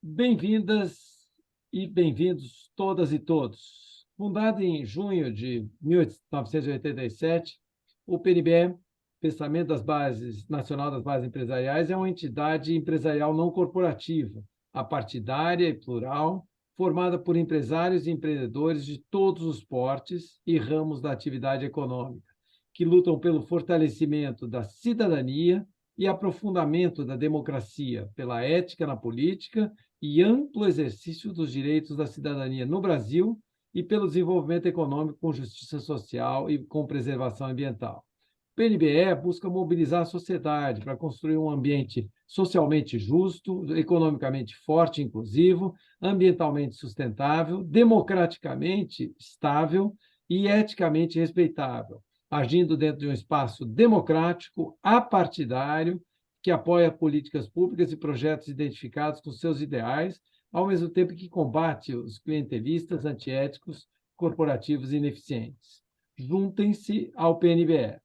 Bem-vindas e bem-vindos todas e todos. Fundado em junho de 1987, o PNBE, Pensamento das Bases Nacional das Bases Empresariais, é uma entidade empresarial não corporativa, apartidária e plural, formada por empresários e empreendedores de todos os portes e ramos da atividade econômica, que lutam pelo fortalecimento da cidadania e aprofundamento da democracia, pela ética na política e amplo exercício dos direitos da cidadania no Brasil e pelo desenvolvimento econômico com justiça social e com preservação ambiental. O PNBE busca mobilizar a sociedade para construir um ambiente socialmente justo, economicamente forte e inclusivo, ambientalmente sustentável, democraticamente estável e eticamente respeitável, agindo dentro de um espaço democrático, apartidário, que apoia políticas públicas e projetos identificados com seus ideais, ao mesmo tempo que combate os clientelistas, antiéticos, corporativos e ineficientes. Juntem-se ao PNBE.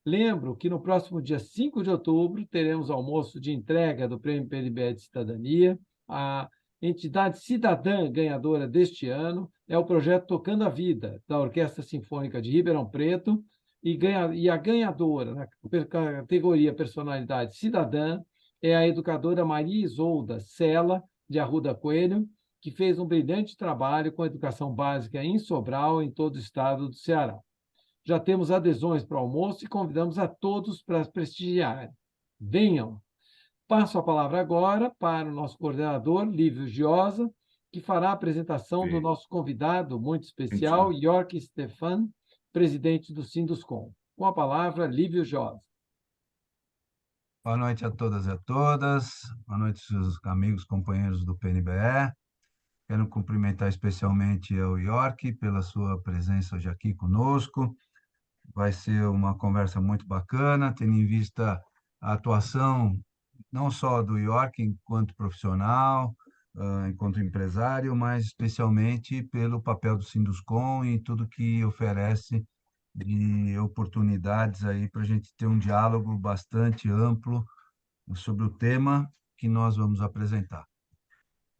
Lembro que no próximo dia 5 de outubro teremos almoço de entrega do Prêmio PNBE de Cidadania. A entidade cidadã ganhadora deste ano é o projeto Tocando a Vida, da Orquestra Sinfônica de Ribeirão Preto, e a ganhadora na categoria Personalidade Cidadã é a educadora Maria Isolda Sela, de Arruda Coelho, que fez um brilhante trabalho com a educação básica em Sobral, em todo o estado do Ceará. Já temos adesões para o almoço e convidamos a todos para prestigiarem. Venham! Passo a palavra agora para o nosso coordenador, Lívio Giosa, que fará a apresentação do nosso convidado muito especial, York Stefan, presidente do Sinduscom. Com a palavra, Lívio Giosa. Boa noite a todas e a todas. Boa noite, seus amigos, companheiros do PNBE. Quero cumprimentar especialmente o York pela sua presença hoje aqui conosco. Vai ser uma conversa muito bacana, tendo em vista a atuação não só do York enquanto profissional, enquanto empresário, mas especialmente pelo papel do Sinduscom e tudo que oferece de oportunidades aí para a gente ter um diálogo bastante amplo sobre o tema que nós vamos apresentar.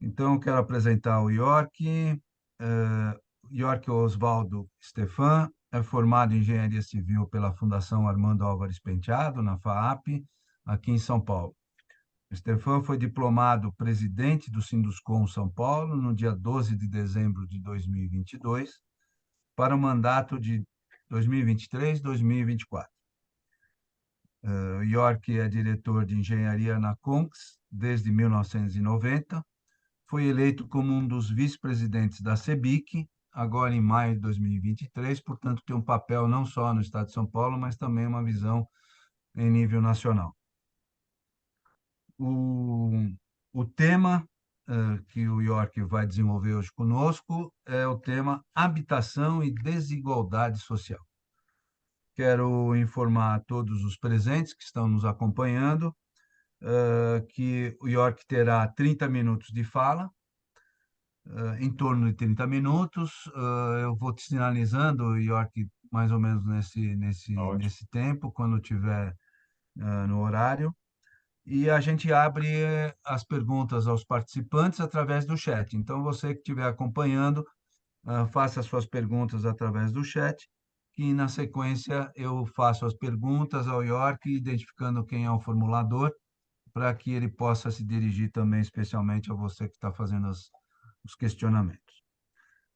Então, eu quero apresentar o York. York Osvaldo Stefan é formado em Engenharia Civil pela Fundação Armando Álvares Penteado, na FAAP, aqui em São Paulo. Stefan foi diplomado presidente do Sinduscom São Paulo no dia 12 de dezembro de 2022, para o mandato de 2023-2024. York é diretor de engenharia na Conx desde 1990. Foi eleito como um dos vice-presidentes da CEBIC, agora em maio de 2023, portanto, tem um papel não só no Estado de São Paulo, mas também uma visão em nível nacional. O tema que o York vai desenvolver hoje conosco é o tema habitação e desigualdade social. Quero informar a todos os presentes que estão nos acompanhando que o York terá 30 minutos de fala, em torno de 30 minutos. Eu vou te sinalizando, York, mais ou menos nesse tempo, quando tiver no horário. E a gente abre as perguntas aos participantes através do chat. Então, você que estiver acompanhando, faça as suas perguntas através do chat, que na sequência eu faço as perguntas ao York, identificando quem é o formulador, para que ele possa se dirigir também especialmente a você que está fazendo os questionamentos.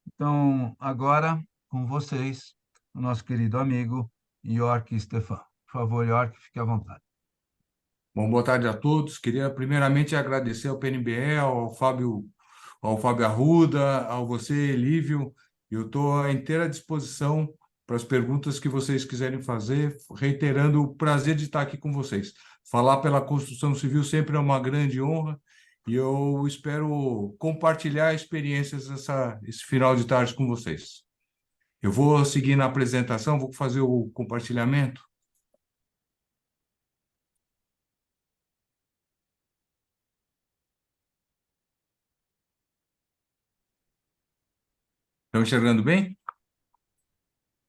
Então, agora, com vocês, o nosso querido amigo York Stefan. Por favor, York, fique à vontade. Bom, boa tarde a todos. Queria primeiramente agradecer ao PNBE, ao Fábio Arruda, ao você, Lívio. Eu estou à inteira disposição para as perguntas que vocês quiserem fazer, reiterando o prazer de estar aqui com vocês. Falar pela construção civil sempre é uma grande honra e eu espero compartilhar experiências esse final de tarde com vocês. Eu vou seguir na apresentação, vou fazer o compartilhamento. Estão enxergando bem?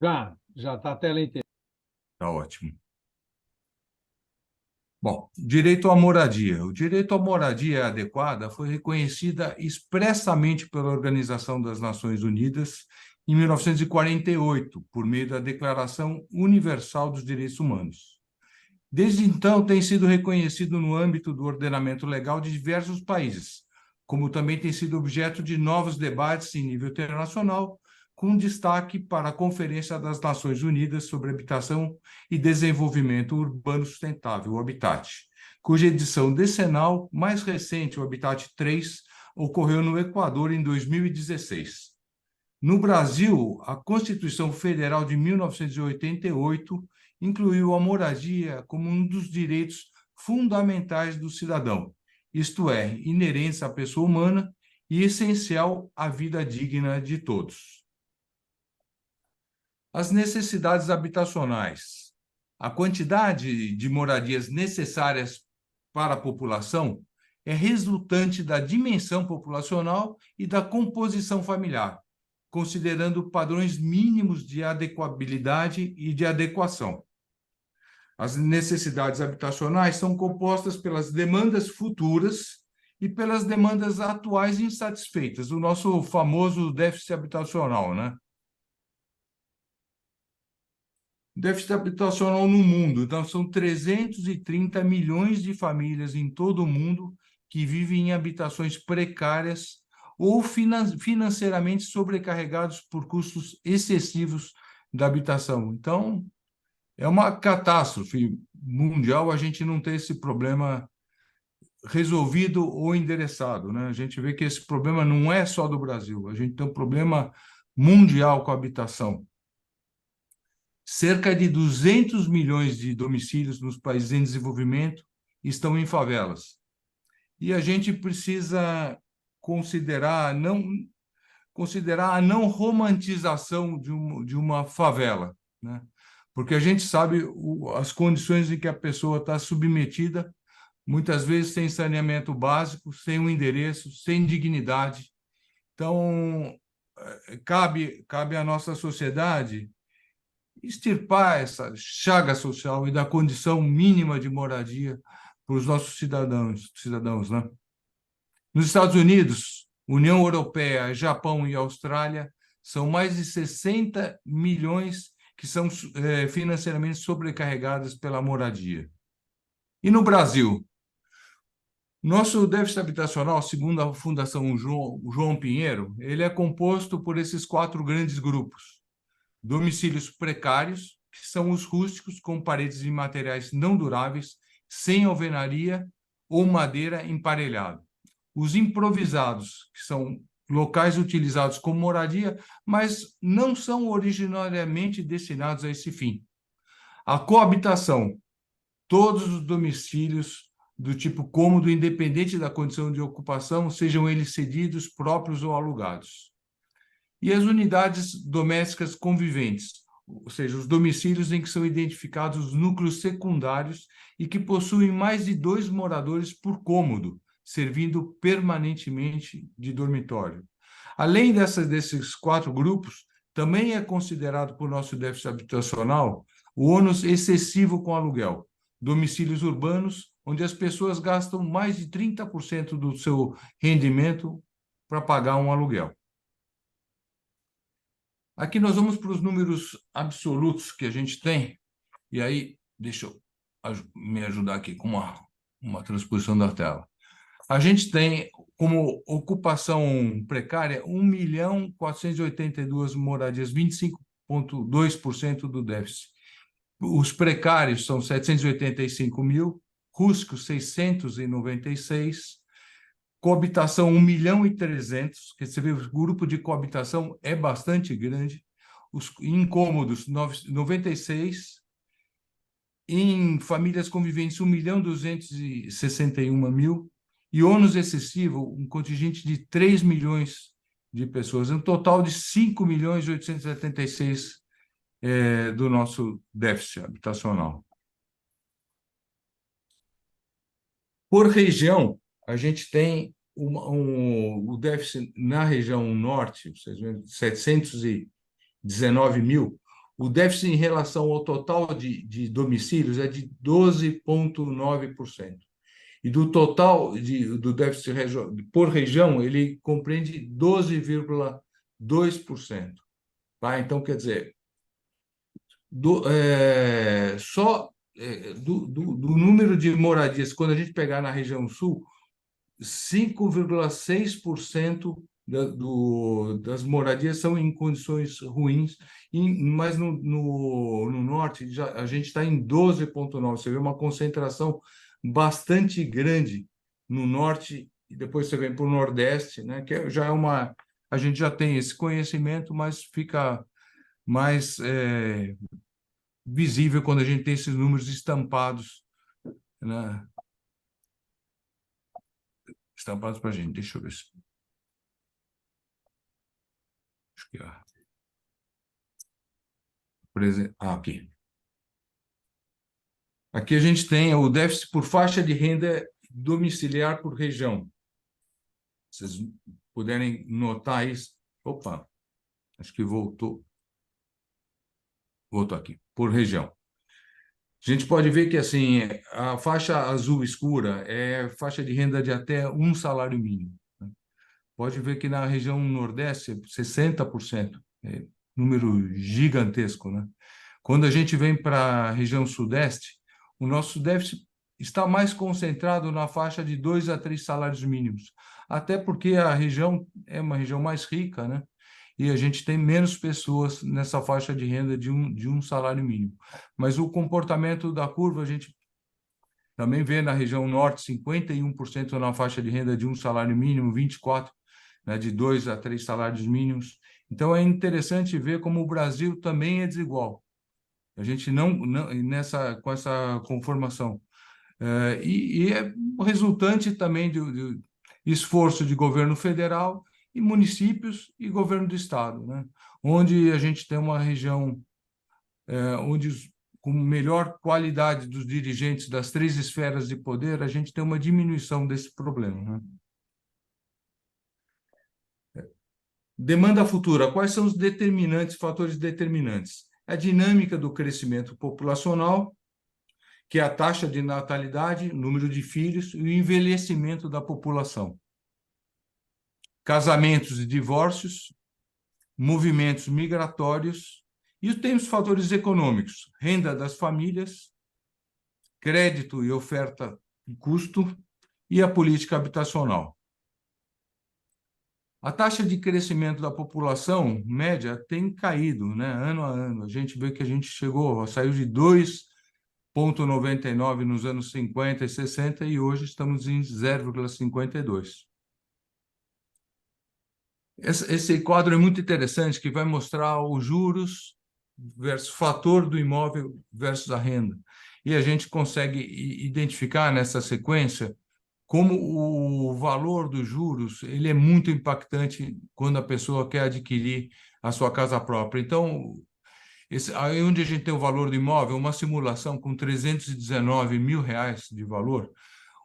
Já está a tela inteira. Tá ótimo. Bom, direito à moradia. O direito à moradia adequada foi reconhecida expressamente pela Organização das Nações Unidas em 1948, por meio da Declaração Universal dos Direitos Humanos. Desde então, tem sido reconhecido no âmbito do ordenamento legal de diversos países, como também tem sido objeto de novos debates em nível internacional, com destaque para a Conferência das Nações Unidas sobre Habitação e Desenvolvimento Urbano Sustentável, o Habitat, cuja edição decenal mais recente, o Habitat 3, ocorreu no Equador em 2016. No Brasil, a Constituição Federal de 1988 incluiu a moradia como um dos direitos fundamentais do cidadão, isto é, inerentes à pessoa humana e essencial à vida digna de todos. As necessidades habitacionais. A quantidade de moradias necessárias para a população é resultante da dimensão populacional e da composição familiar, considerando padrões mínimos de adequabilidade e de adequação. As necessidades habitacionais são compostas pelas demandas futuras e pelas demandas atuais insatisfeitas, o nosso famoso déficit habitacional, né? Déficit habitacional no mundo. Então, são 330 milhões de famílias em todo o mundo que vivem em habitações precárias ou financeiramente sobrecarregados por custos excessivos da habitação. Então, é uma catástrofe mundial a gente não ter esse problema resolvido ou endereçado, né? A gente vê que esse problema não é só do Brasil, a gente tem um problema mundial com a habitação. Cerca de 200 milhões de domicílios nos países em desenvolvimento estão em favelas. E a gente precisa considerar a não romantização de uma favela, né? Porque a gente sabe as condições em que a pessoa está submetida, muitas vezes sem saneamento básico, sem um endereço, sem dignidade. Então, cabe à nossa sociedade extirpar essa chaga social e dar condição mínima de moradia para os nossos cidadãos, né? Nos Estados Unidos, União Europeia, Japão e Austrália, são mais de 60 milhões que são financeiramente sobrecarregadas pela moradia. E no Brasil? Nosso déficit habitacional, segundo a Fundação João Pinheiro, ele é composto por esses 4 grandes grupos. Domicílios precários, que são os rústicos com paredes e materiais não duráveis, sem alvenaria ou madeira emparelhada. Os improvisados, que são locais utilizados como moradia, mas não são originariamente destinados a esse fim. A coabitação, todos os domicílios do tipo cômodo, independente da condição de ocupação, sejam eles cedidos, próprios ou alugados. E as unidades domésticas conviventes, ou seja, os domicílios em que são identificados os núcleos secundários e que possuem mais de 2 moradores por cômodo, servindo permanentemente de dormitório. Além desses 4 grupos, também é considerado por nosso déficit habitacional o ônus excessivo com aluguel, domicílios urbanos, onde as pessoas gastam mais de 30% do seu rendimento para pagar um aluguel. Aqui nós vamos para os números absolutos que a gente tem, e aí, deixa eu me ajudar aqui com uma transposição da tela. A gente tem como ocupação precária 1.482.000 moradias, 25,2% do déficit. Os precários são 785 mil, rústicos 696, coabitação 1.300.000, que você vê, o grupo de coabitação é bastante grande, os incômodos 96, em famílias conviventes 1.261.000, e ônus excessivo, um contingente de 3 milhões de pessoas, um total de 5.876.000 do nosso déficit habitacional. Por região, a gente tem o déficit na região norte, 719 mil, o déficit em relação ao total de domicílios é de 12,9%. E do total do déficit por região, ele compreende 12,2%. Tá? Então, quer dizer, do número de moradias, quando a gente pegar na região sul, 5,6% das moradias são em condições ruins, mas no norte a gente está em 12,9%. Você vê uma concentração bastante grande no norte, e depois você vem para o nordeste, né, que já é uma... A gente já tem esse conhecimento, mas fica mais visível quando a gente tem esses números estampados, né? Estampados para a gente. Deixa eu ver se... Acho que... Por exemplo, aqui. Aqui a gente tem o déficit por faixa de renda domiciliar por região. Se vocês puderem notar isso. Opa, acho que voltou. Voltou aqui, por região. A gente pode ver que assim, a faixa azul escura é faixa de renda de até um salário mínimo. Pode ver que na região Nordeste, 60%, número gigantesco, né? Quando a gente vem para a região Sudeste, o nosso déficit está mais concentrado na faixa de 2 a 3 salários mínimos, até porque a região é uma região mais rica, né? E a gente tem menos pessoas nessa faixa de renda de um salário mínimo. Mas o comportamento da curva, a gente também vê na região Norte, 51% na faixa de renda de um salário mínimo, 24%, né, de 2 a 3 salários mínimos. Então, é interessante ver como o Brasil também é desigual. A gente não com essa conformação. E é resultante também do esforço de governo federal e municípios e governo do estado, né? Onde a gente tem uma região onde, com melhor qualidade dos dirigentes das 3 esferas de poder, a gente tem uma diminuição desse problema, né? Demanda futura. Quais são os fatores determinantes? A dinâmica do crescimento populacional, que é a taxa de natalidade, número de filhos e o envelhecimento da população. Casamentos e divórcios, movimentos migratórios, e tem os fatores econômicos, renda das famílias, crédito e oferta e custo, e a política habitacional. A taxa de crescimento da população média tem caído, né, ano a ano. A gente vê que a gente saiu de 2,99 nos anos 50 e 60 e hoje estamos em 0,52. Esse quadro é muito interessante, que vai mostrar os juros versus fator do imóvel versus a renda. E a gente consegue identificar nessa sequência como o valor dos juros ele é muito impactante quando a pessoa quer adquirir a sua casa própria. Então, aí onde a gente tem o valor do imóvel, uma simulação com 319 mil reais de valor,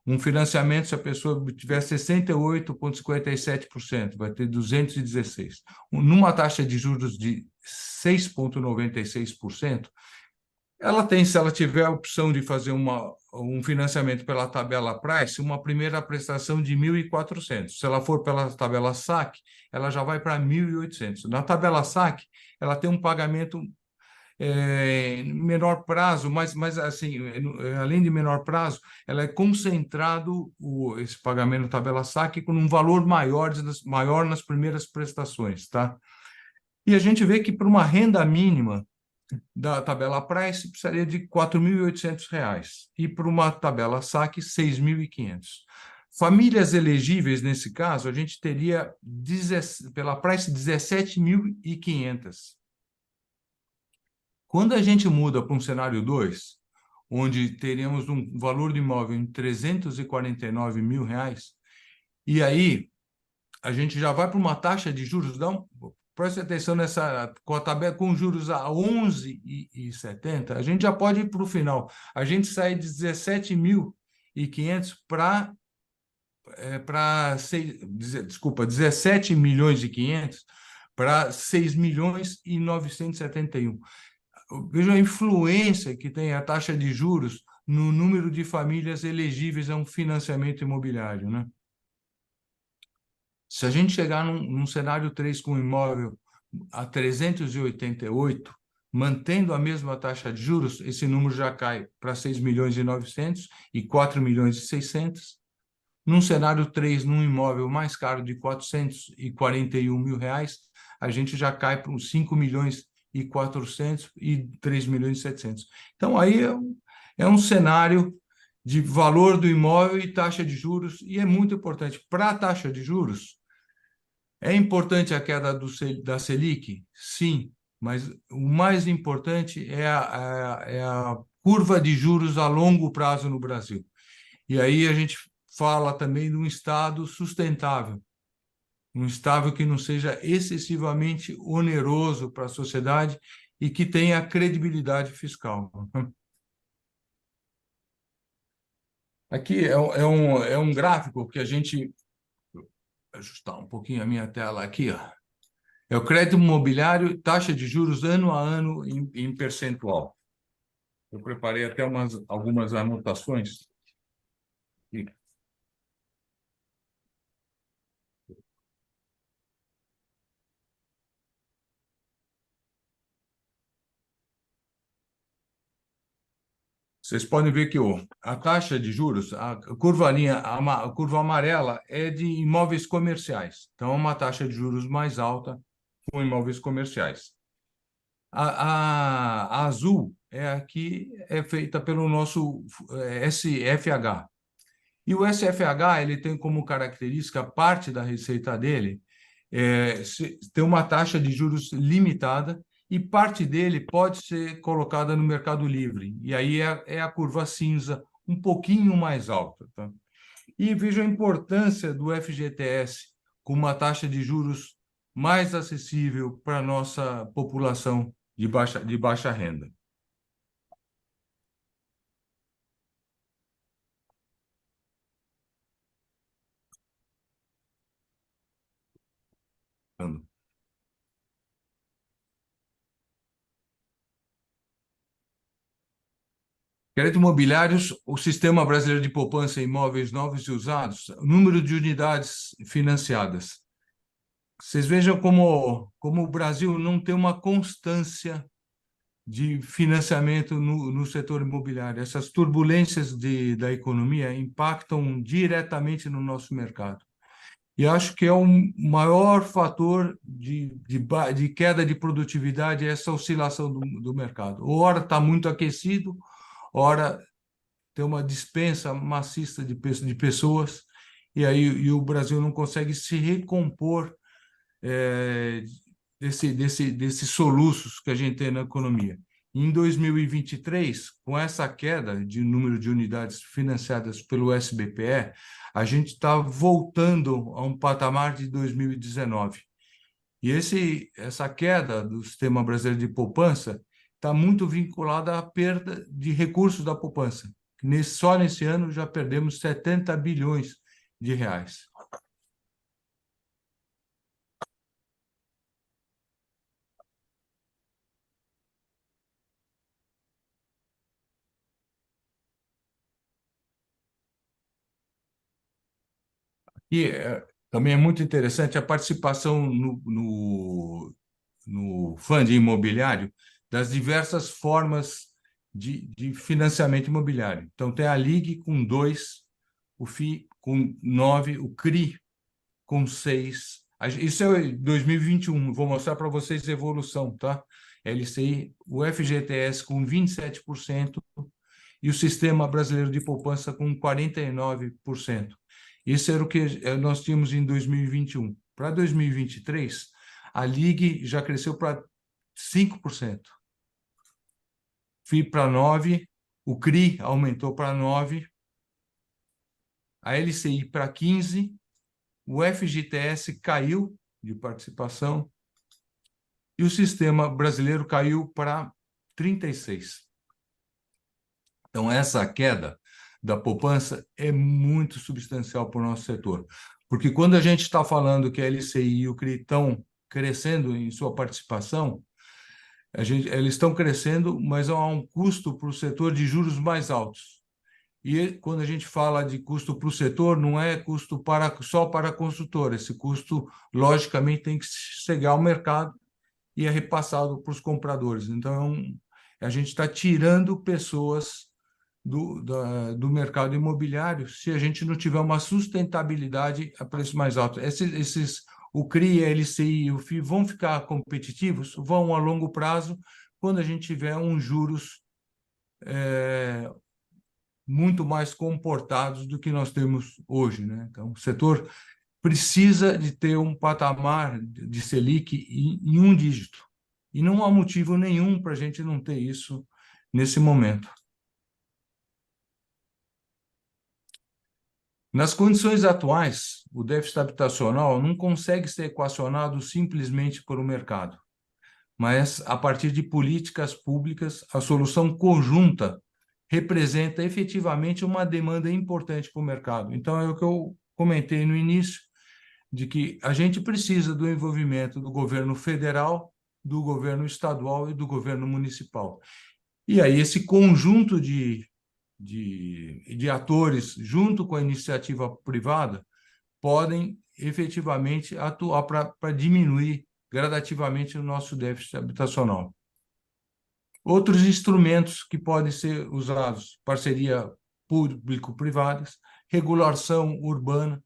um financiamento, se a pessoa tiver 68,57%, vai ter 216. Numa taxa de juros de 6,96%, ela tem, se ela tiver a opção de fazer um financiamento pela tabela Price, uma primeira prestação de 1.400. Se ela for pela tabela SAC, ela já vai para 1.800. Na tabela SAC, ela tem um pagamento menor prazo, mas assim, além de menor prazo, ela é concentrado esse pagamento tabela SAC com um valor maior nas primeiras prestações, tá? E a gente vê que para uma renda mínima da tabela Price precisaria de R$ 4.800 e para uma tabela SAC R$ 6.500. Famílias elegíveis, nesse caso, a gente teria, pela Price, 17.500. Quando a gente muda para um cenário 2, onde teríamos um valor de imóvel em R$ 349 mil, e aí a gente já vai para uma taxa de juros, preste atenção com a tabela com juros a 11,70, a gente já pode ir para o final. A gente sai de 17.500 para 17 milhões e 500 para 6.971. veja a influência que tem a taxa de juros no número de famílias elegíveis a um financiamento imobiliário, né? Se a gente chegar num cenário 3 com imóvel a 388, mantendo a mesma taxa de juros, esse número já cai para 6 milhões e 900 e 4 milhões e 600. Num cenário 3, num imóvel mais caro de 441 mil reais, a gente já cai para uns 5 milhões e 400 e 3 milhões e 700. Então, aí é um cenário de valor do imóvel e taxa de juros, e é muito importante. Para a taxa de juros, é importante a queda da Selic? Sim, mas o mais importante é a curva de juros a longo prazo no Brasil. E aí a gente fala também de um Estado sustentável, um Estado que não seja excessivamente oneroso para a sociedade e que tenha credibilidade fiscal. Aqui é um gráfico que a gente... Vou ajustar um pouquinho a minha tela aqui, ó. É o crédito imobiliário, taxa de juros ano a ano em percentual. Eu preparei até algumas anotações. Vocês podem ver que a taxa de juros, a curva amarela é de imóveis comerciais. Então, é uma taxa de juros mais alta com imóveis comerciais. A azul é a que é feita pelo nosso SFH. E o SFH ele tem como característica, parte da receita dele, tem uma taxa de juros limitada e parte dele pode ser colocada no Mercado Livre. E aí é a curva cinza, um pouquinho mais alta. Tá? E veja a importância do FGTS com uma taxa de juros mais acessível para a nossa população de baixa renda. Crédito imobiliários, o Sistema Brasileiro de Poupança em Imóveis Novos e Usados, número de unidades financiadas. Vocês vejam como o Brasil não tem uma constância de financiamento no setor imobiliário. Essas turbulências da economia impactam diretamente no nosso mercado. E acho que é o maior fator de queda de produtividade essa oscilação do mercado. Ora está muito aquecido, ora tem uma dispensa maciça de pessoas, e aí o Brasil não consegue se recompor desses soluços que a gente tem na economia. Em 2023, com essa queda de número de unidades financiadas pelo SBPE, a gente está voltando a um patamar de 2019. E essa queda do Sistema Brasileiro de Poupança está muito vinculada à perda de recursos da poupança. Só nesse ano já perdemos 70 bilhões de reais. E também é muito interessante a participação no fundo imobiliário das diversas formas de financiamento imobiliário. Então, tem a LIG com 2, o FI com 9, o CRI com 6. Isso é 2021, vou mostrar para vocês a evolução, tá? LCI, o FGTS com 27% e o Sistema Brasileiro de Poupança com 49%. Isso era o que nós tínhamos em 2021. Para 2023, a LIG já cresceu para 5%. FI para 9%, o CRI aumentou para 9%, a LCI para 15%, o FGTS caiu de participação e o Sistema Brasileiro caiu para 36%. Então, essa queda da poupança é muito substancial para o nosso setor, porque quando a gente está falando que a LCI e o CRI estão crescendo em sua participação, Eles estão crescendo, mas há um custo para o setor de juros mais altos. E quando a gente fala de custo para o setor, não é custo só para a construtora. Esse custo, logicamente, tem que chegar ao mercado e é repassado para os compradores. Então, a gente está tirando pessoas do mercado imobiliário se a gente não tiver uma sustentabilidade a preço mais alto. O CRI, a LCI e o FI vão ficar competitivos? Vão a longo prazo, quando a gente tiver uns juros muito mais comportados do que nós temos hoje, né? Então, o setor precisa de ter um patamar de Selic em um dígito. E não há motivo nenhum para a gente não ter isso nesse momento. Nas condições atuais, o déficit habitacional não consegue ser equacionado simplesmente por o mercado, mas a partir de políticas públicas, a solução conjunta representa efetivamente uma demanda importante para o mercado. Então, é o que eu comentei no início, de que a gente precisa do envolvimento do governo federal, do governo estadual e do governo municipal. E aí esse conjunto de atores, junto com a iniciativa privada, podem efetivamente atuar para diminuir gradativamente o nosso déficit habitacional. Outros instrumentos que podem ser usados, parceria público-privadas, regulação urbana.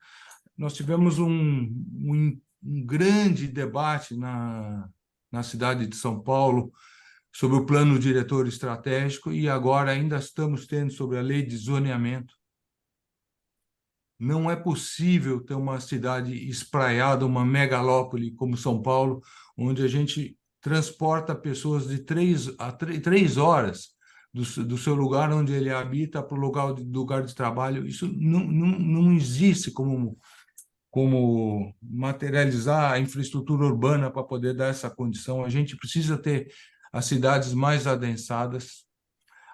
Nós tivemos um grande debate na cidade de São Paulo sobre o plano diretor estratégico e agora ainda estamos tendo sobre a lei de zoneamento. Não é possível ter uma cidade espraiada, uma megalópole como São Paulo, onde a gente transporta pessoas de 3 horas do seu lugar onde ele habita para o lugar de trabalho. Isso não existe como materializar a infraestrutura urbana para poder dar essa condição. A gente precisa ter as cidades mais adensadas,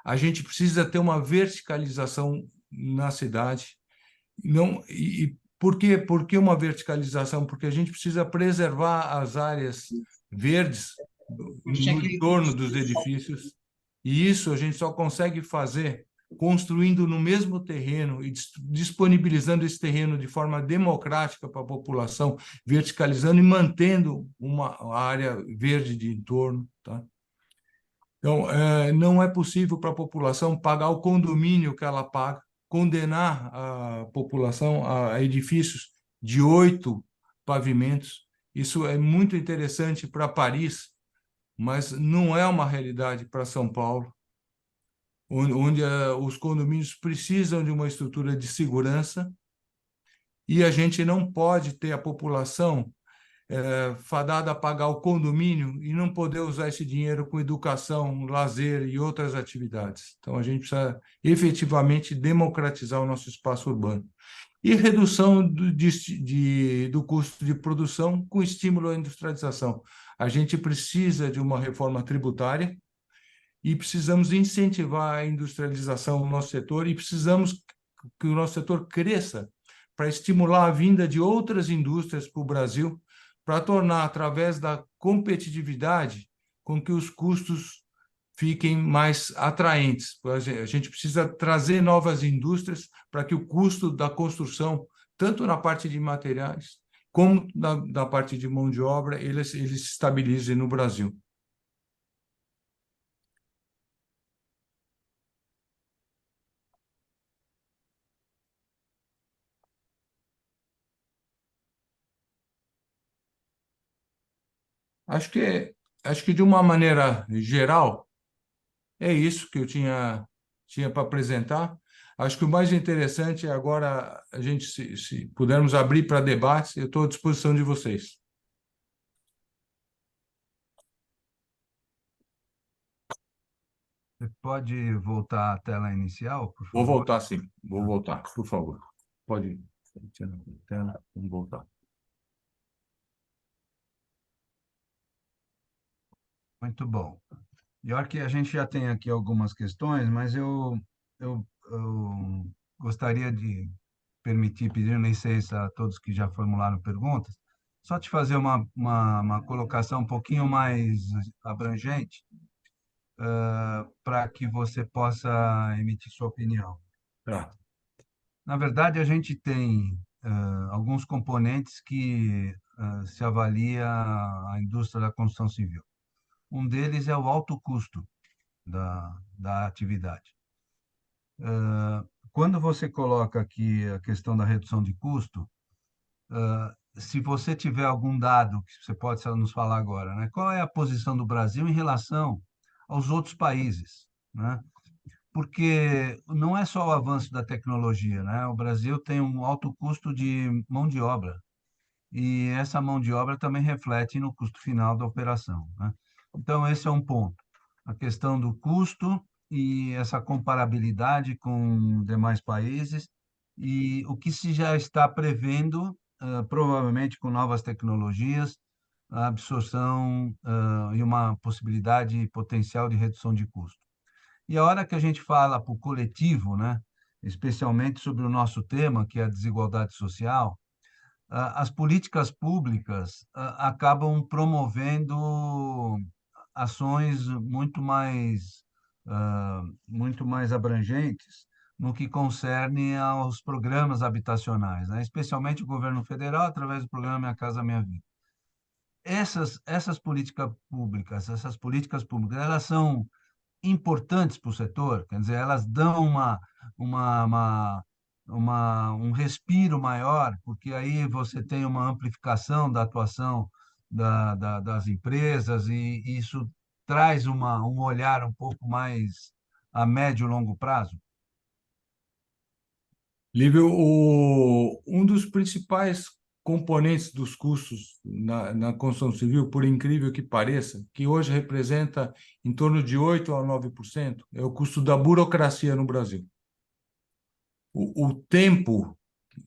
a gente precisa ter uma verticalização na cidade. Não, e por quê? Por que uma verticalização? Porque a gente precisa preservar as áreas verdes no entorno dos edifícios, e isso a gente só consegue fazer construindo no mesmo terreno e disponibilizando esse terreno de forma democrática para a população, verticalizando e mantendo uma área verde de entorno, tá? Então, não é possível para a população pagar o condomínio que ela paga, condenar a população a edifícios de 8 pavimentos. Isso é muito interessante para Paris, mas não é uma realidade para São Paulo, onde os condomínios precisam de uma estrutura de segurança e a gente não pode ter a população fadada a pagar o condomínio e não poder usar esse dinheiro com educação, lazer e outras atividades. Então, a gente precisa efetivamente democratizar o nosso espaço urbano. E redução do custo de produção com estímulo à industrialização. A gente precisa de uma reforma tributária e precisamos incentivar a industrialização no nosso setor e precisamos que o nosso setor cresça para estimular a vinda de outras indústrias para o Brasil, para tornar, através da competitividade, com que os custos fiquem mais atraentes. A gente precisa trazer novas indústrias para que o custo da construção, tanto na parte de materiais como na parte de mão de obra, ele se estabilize no Brasil. Acho que de uma maneira geral, é isso que eu tinha para apresentar. Acho que o mais interessante é agora a gente, se pudermos abrir para debates, eu estou à disposição de vocês. Você pode voltar à tela inicial, por Vou favor? voltar, sim. Vou voltar, por favor. Pode ir. Vamos voltar. Muito bom. York, a gente já tem aqui algumas questões, mas eu gostaria de pedir licença a todos que já formularam perguntas, só te fazer uma colocação um pouquinho mais abrangente, para que você possa emitir sua opinião. Tá. Na verdade, a gente tem alguns componentes que se avalia a indústria da construção civil. Um deles é o alto custo da atividade. Quando você coloca aqui a questão da redução de custo, se você tiver algum dado que você pode nos falar agora, né? Qual é a posição do Brasil em relação aos outros países, né? Porque não é só o avanço da tecnologia, né? O Brasil tem um alto custo de mão de obra e essa mão de obra também reflete no custo final da operação, né? Então, esse é um ponto. A questão do custo e essa comparabilidade com demais países e o que se já está prevendo, provavelmente com novas tecnologias, a absorção, e uma possibilidade potencial de redução de custo. E a hora que a gente fala para o coletivo, né, especialmente sobre o nosso tema, que é a desigualdade social, as políticas públicas acabam promovendo ações muito mais abrangentes no que concerne aos programas habitacionais, né? Especialmente o governo federal, através do programa Minha Casa Minha Vida. Essas políticas públicas, elas são importantes para o setor, quer dizer, elas dão uma, uma, um respiro maior, porque aí você tem uma amplificação da atuação das empresas e isso traz um olhar um pouco mais a médio e longo prazo. Lívio, um dos principais componentes dos custos na construção civil, por incrível que pareça, que hoje representa em torno de 8 a 9%, é o custo da burocracia no Brasil. O tempo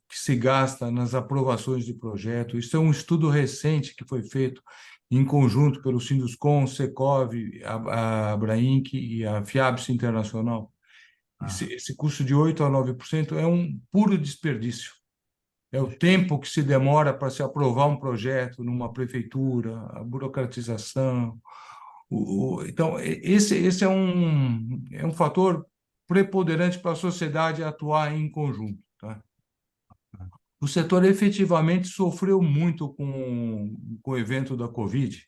que se gasta nas aprovações de projeto, isso é um estudo recente que foi feito em conjunto pelo Sinduscon, Secov, a Abrainc e a FIABS Internacional. Esse custo de 8 a 9% é um puro desperdício. É o tempo que se demora para se aprovar um projeto numa prefeitura, a burocratização. Então, esse é um fator preponderante para a sociedade atuar em conjunto. Tá? O setor efetivamente sofreu muito com o evento da Covid,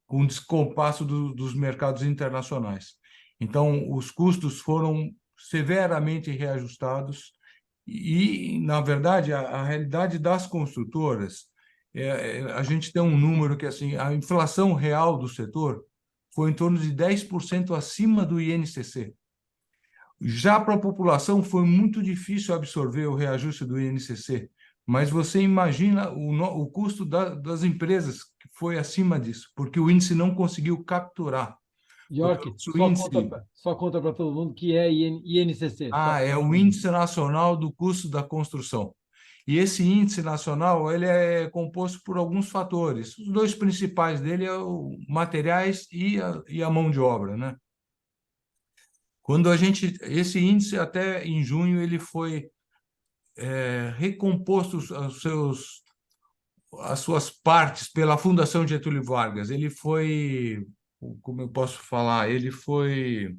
com o descompasso dos mercados internacionais. Então, os custos foram severamente reajustados e, na verdade, a realidade das construtoras, a gente tem um número que, assim, a inflação real do setor foi em torno de 10% acima do INCC. Já para a população foi muito difícil absorver o reajuste do INCC, mas você imagina o custo das empresas que foi acima disso, porque o índice não conseguiu capturar. York, O índice só conta para todo mundo que é INCC. é o Índice Nacional do Custo da Construção. E esse índice nacional ele é composto por alguns fatores. Os dois principais dele é os materiais e a mão de obra, né? Esse índice até em junho ele foi recomposto as suas partes pela Fundação Getúlio Vargas. Ele foi, como eu posso falar, ele foi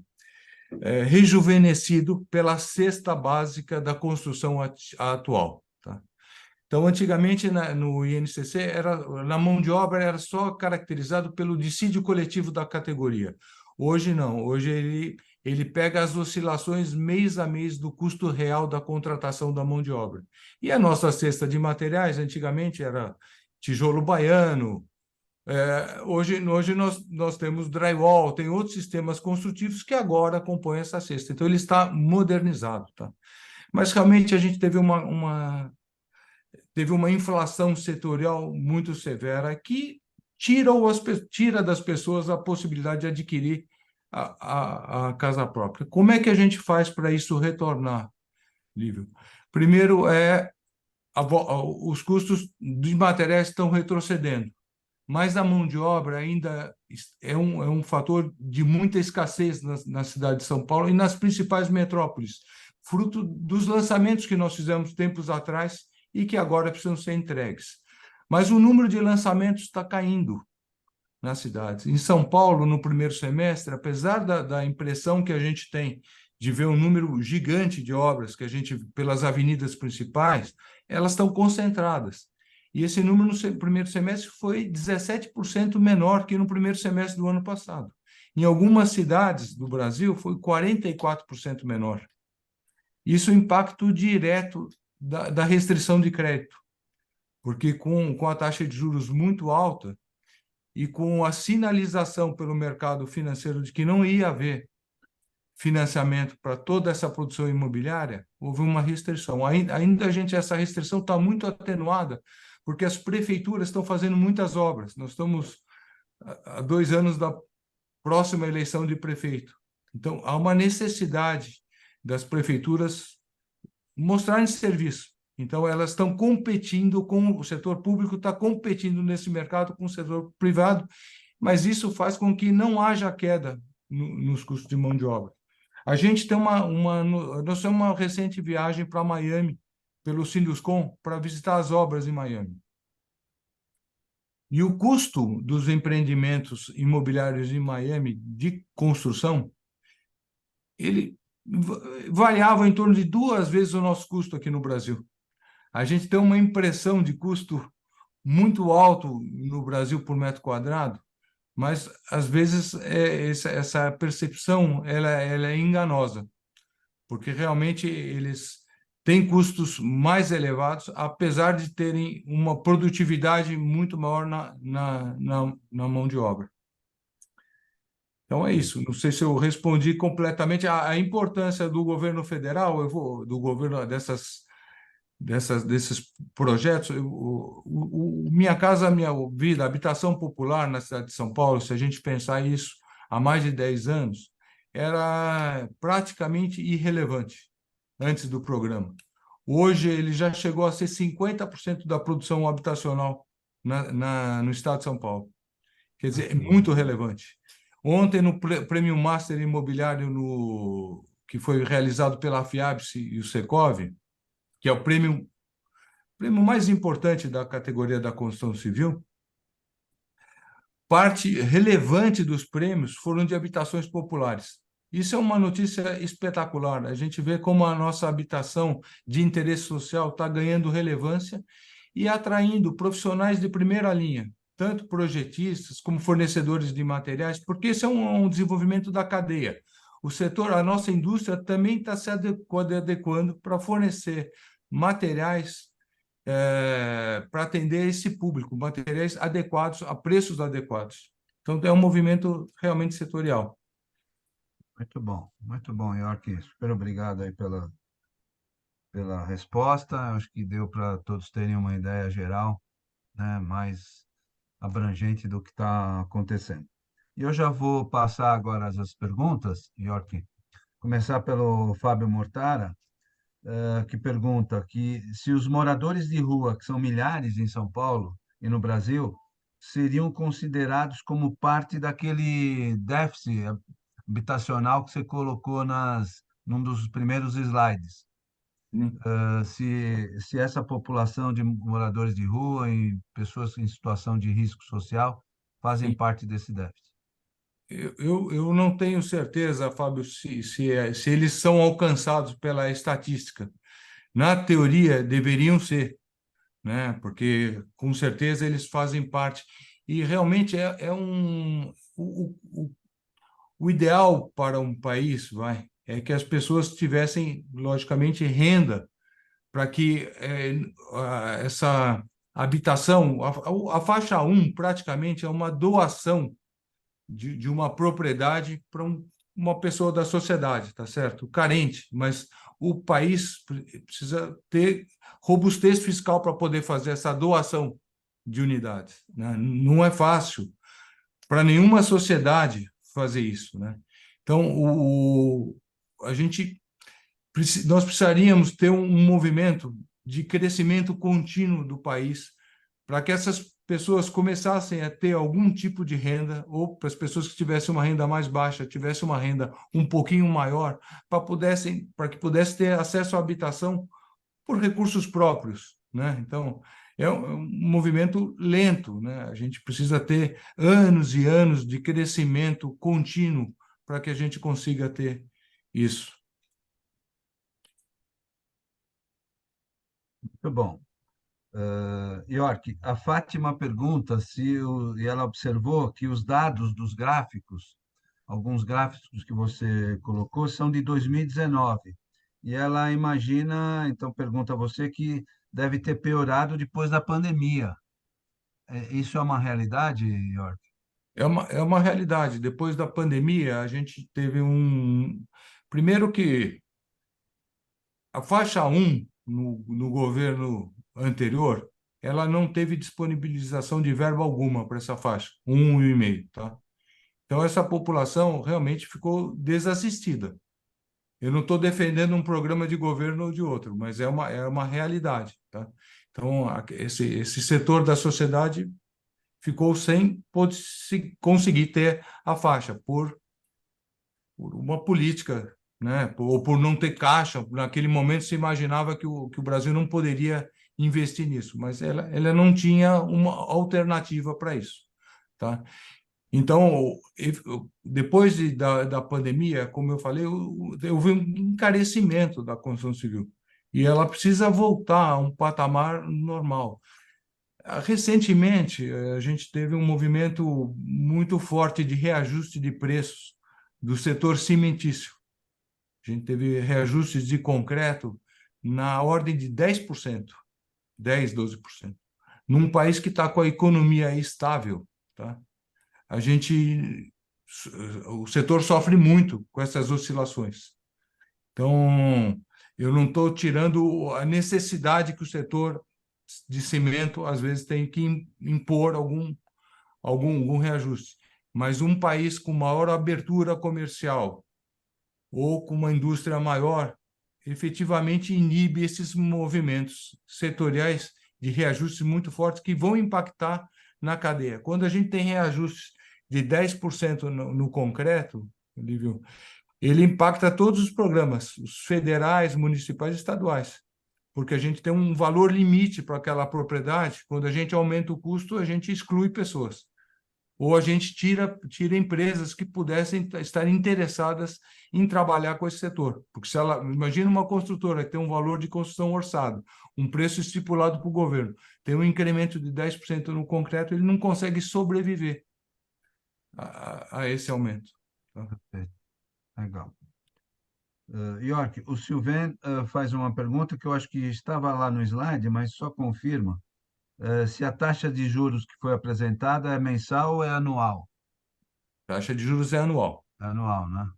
rejuvenescido pela cesta básica da construção atual. Tá? Então, antigamente, no INCC, na mão de obra era só caracterizado pelo dissídio coletivo da categoria. Hoje, não. Hoje, ele pega as oscilações mês a mês do custo real da contratação da mão de obra. E a nossa cesta de materiais, antigamente, era tijolo baiano. Hoje nós temos drywall, tem outros sistemas construtivos que agora compõem essa cesta. Então, ele está modernizado. Tá? Mas, realmente, a gente teve uma inflação setorial muito severa que tira das pessoas a possibilidade de adquirir a casa própria. Como é que a gente faz para isso retornar, Lívio? Primeiro, os custos de materiais estão retrocedendo, mas a mão de obra ainda é um fator de muita escassez na cidade de São Paulo e nas principais metrópoles, fruto dos lançamentos que nós fizemos tempos atrás e que agora precisam ser entregues. mas o número de lançamentos está caindo nas cidades. Em São Paulo, no primeiro semestre, apesar da impressão que a gente tem de ver um número gigante de obras que a gente pelas avenidas principais, elas estão concentradas. E esse número no primeiro semestre foi 17% menor que no primeiro semestre do ano passado. Em algumas cidades do Brasil, foi 44% menor. Isso é o impacto direto da restrição de crédito, porque com a taxa de juros muito alta e com a sinalização pelo mercado financeiro de que não ia haver financiamento para toda essa produção imobiliária, houve uma restrição. Ainda essa restrição está muito atenuada, porque as prefeituras estão fazendo muitas obras. Nós estamos há 2 anos da próxima eleição de prefeito. Então, há uma necessidade das prefeituras mostrarem serviço. Então, elas estão competindo com o setor público, está competindo nesse mercado com o setor privado, mas isso faz com que não haja queda nos custos de mão de obra. A gente tem nós temos uma recente viagem para Miami, pelo Sinduscon, para visitar as obras em Miami. E o custo dos empreendimentos imobiliários em Miami de construção, ele variava em torno de 2 vezes o nosso custo aqui no Brasil. A gente tem uma impressão de custo muito alto no Brasil por metro quadrado, mas às vezes essa percepção ela é enganosa, porque realmente eles têm custos mais elevados, apesar de terem uma produtividade muito maior na mão de obra. Então é isso. Não sei se eu respondi completamente a importância do governo federal, do governo desses projetos. Minha Casa Minha Vida, habitação popular na cidade de São Paulo, se a gente pensar isso há mais de 10 anos, era praticamente irrelevante antes do programa. Hoje ele já chegou a ser 50% da produção habitacional no estado de São Paulo. Quer dizer, é muito relevante. Ontem, no Prêmio Master Imobiliário que foi realizado pela FIABS e o Secov, que é o prêmio mais importante da categoria da construção civil, parte relevante dos prêmios foram de habitações populares. Isso é uma notícia espetacular. A gente vê como a nossa habitação de interesse social está ganhando relevância e atraindo profissionais de primeira linha, tanto projetistas como fornecedores de materiais, porque esse é um desenvolvimento da cadeia. O setor, a nossa indústria também está se adequando para fornecer materiais para atender esse público, materiais adequados, a preços adequados. Então, é um movimento realmente setorial. muito bom, York. Super obrigado aí pela resposta. Acho que deu para todos terem uma ideia geral, né, mais abrangente do que está acontecendo. E eu já vou passar agora as perguntas, York. Começar pelo Fábio Mortara, que pergunta que se os moradores de rua, que são milhares em São Paulo e no Brasil, seriam considerados como parte daquele déficit habitacional que você colocou num dos primeiros slides. Se essa população de moradores de rua e pessoas em situação de risco social fazem parte desse déficit. Eu não tenho certeza, Fábio, se eles são alcançados pela estatística. Na teoria, deveriam ser, né? Porque, com certeza, eles fazem parte. E, realmente, o ideal para um país é que as pessoas tivessem, logicamente, renda para que essa habitação, a faixa 1, praticamente, é uma doação de uma propriedade para uma pessoa da sociedade, tá certo? Carente, mas o país precisa ter robustez fiscal para poder fazer essa doação de unidades, né? Não é fácil para nenhuma sociedade fazer isso, né? Então, nós precisaríamos ter um movimento de crescimento contínuo do país para que essas pessoas começassem a ter algum tipo de renda, ou para as pessoas que tivessem uma renda mais baixa, tivessem uma renda um pouquinho maior, para que pudessem ter acesso à habitação por recursos próprios, né? Então, é um movimento lento, né? A gente precisa ter anos e anos de crescimento contínuo para que a gente consiga ter isso. Muito bom. York, a Fátima pergunta e ela observou que os dados dos gráficos, alguns gráficos que você colocou, são de 2019. E ela imagina, então pergunta a você, que deve ter piorado depois da pandemia. Isso é uma realidade, York? É uma realidade. Depois da pandemia, a gente teve um. Primeiro que a faixa 1 no governo anterior, ela não teve disponibilização de verba alguma para essa faixa, 1,5, tá? Então, essa população realmente ficou desassistida. Eu não estou defendendo um programa de governo ou de outro, mas é uma realidade, tá? Então, esse setor da sociedade ficou sem conseguir ter a faixa por uma política, né? Ou por não ter caixa. Naquele momento se imaginava que o Brasil não poderia investir nisso, mas ela não tinha uma alternativa para isso, tá? Então, depois da pandemia, como eu falei, houve um encarecimento da construção civil e ela precisa voltar a um patamar normal. Recentemente, a gente teve um movimento muito forte de reajuste de preços do setor cimentício. A gente teve reajustes de concreto na ordem de 10%, 10, 12%. Num país que está com a economia estável, tá? O setor sofre muito com essas oscilações. Então, eu não estou tirando a necessidade que o setor de cimento, às vezes, tem que impor algum reajuste. Mas um país com maior abertura comercial ou com uma indústria maior, efetivamente inibe esses movimentos setoriais de reajustes muito fortes que vão impactar na cadeia. Quando a gente tem reajustes de 10% no concreto, Lívio, ele impacta todos os programas, os federais, municipais e estaduais, porque a gente tem um valor limite para aquela propriedade. Quando a gente aumenta o custo, a gente exclui pessoas. Ou a gente tira empresas que pudessem estar interessadas em trabalhar com esse setor. Porque se ela, imagina uma construtora que tem um valor de construção orçado, um preço estipulado para o governo, tem um incremento de 10% no concreto, ele não consegue sobreviver a esse aumento. Tá? Perfeito. Legal. York, o Sylvain faz uma pergunta que eu acho que estava lá no slide, mas só confirma se a taxa de juros que foi apresentada é mensal ou é anual? Taxa de juros é anual. É anual, né?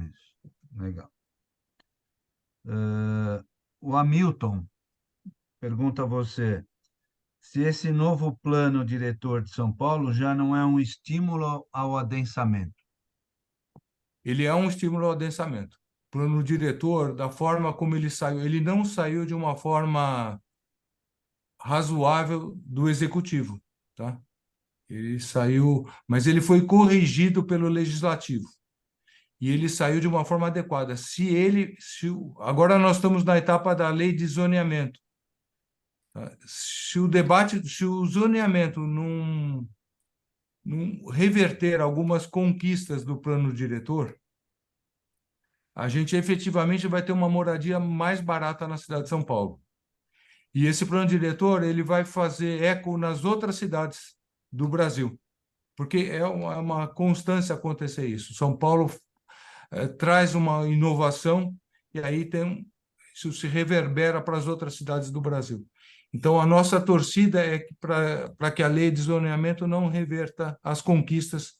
Isso. Legal. O Hamilton pergunta a você se esse novo plano diretor de São Paulo já não é um estímulo ao adensamento. Ele é um estímulo ao adensamento. O plano diretor, da forma como ele não saiu de uma forma razoável do executivo, tá? Ele saiu, mas ele foi corrigido pelo legislativo e ele saiu de uma forma adequada. Agora nós estamos na etapa da lei de zoneamento. Tá? Se o zoneamento não reverter algumas conquistas do plano diretor, a gente efetivamente vai ter uma moradia mais barata na cidade de São Paulo. E esse plano diretor ele vai fazer eco nas outras cidades do Brasil, porque é uma constância acontecer isso. São Paulo traz uma inovação e aí isso se reverbera para as outras cidades do Brasil. Então, a nossa torcida é para que a lei de zoneamento não reverta as conquistas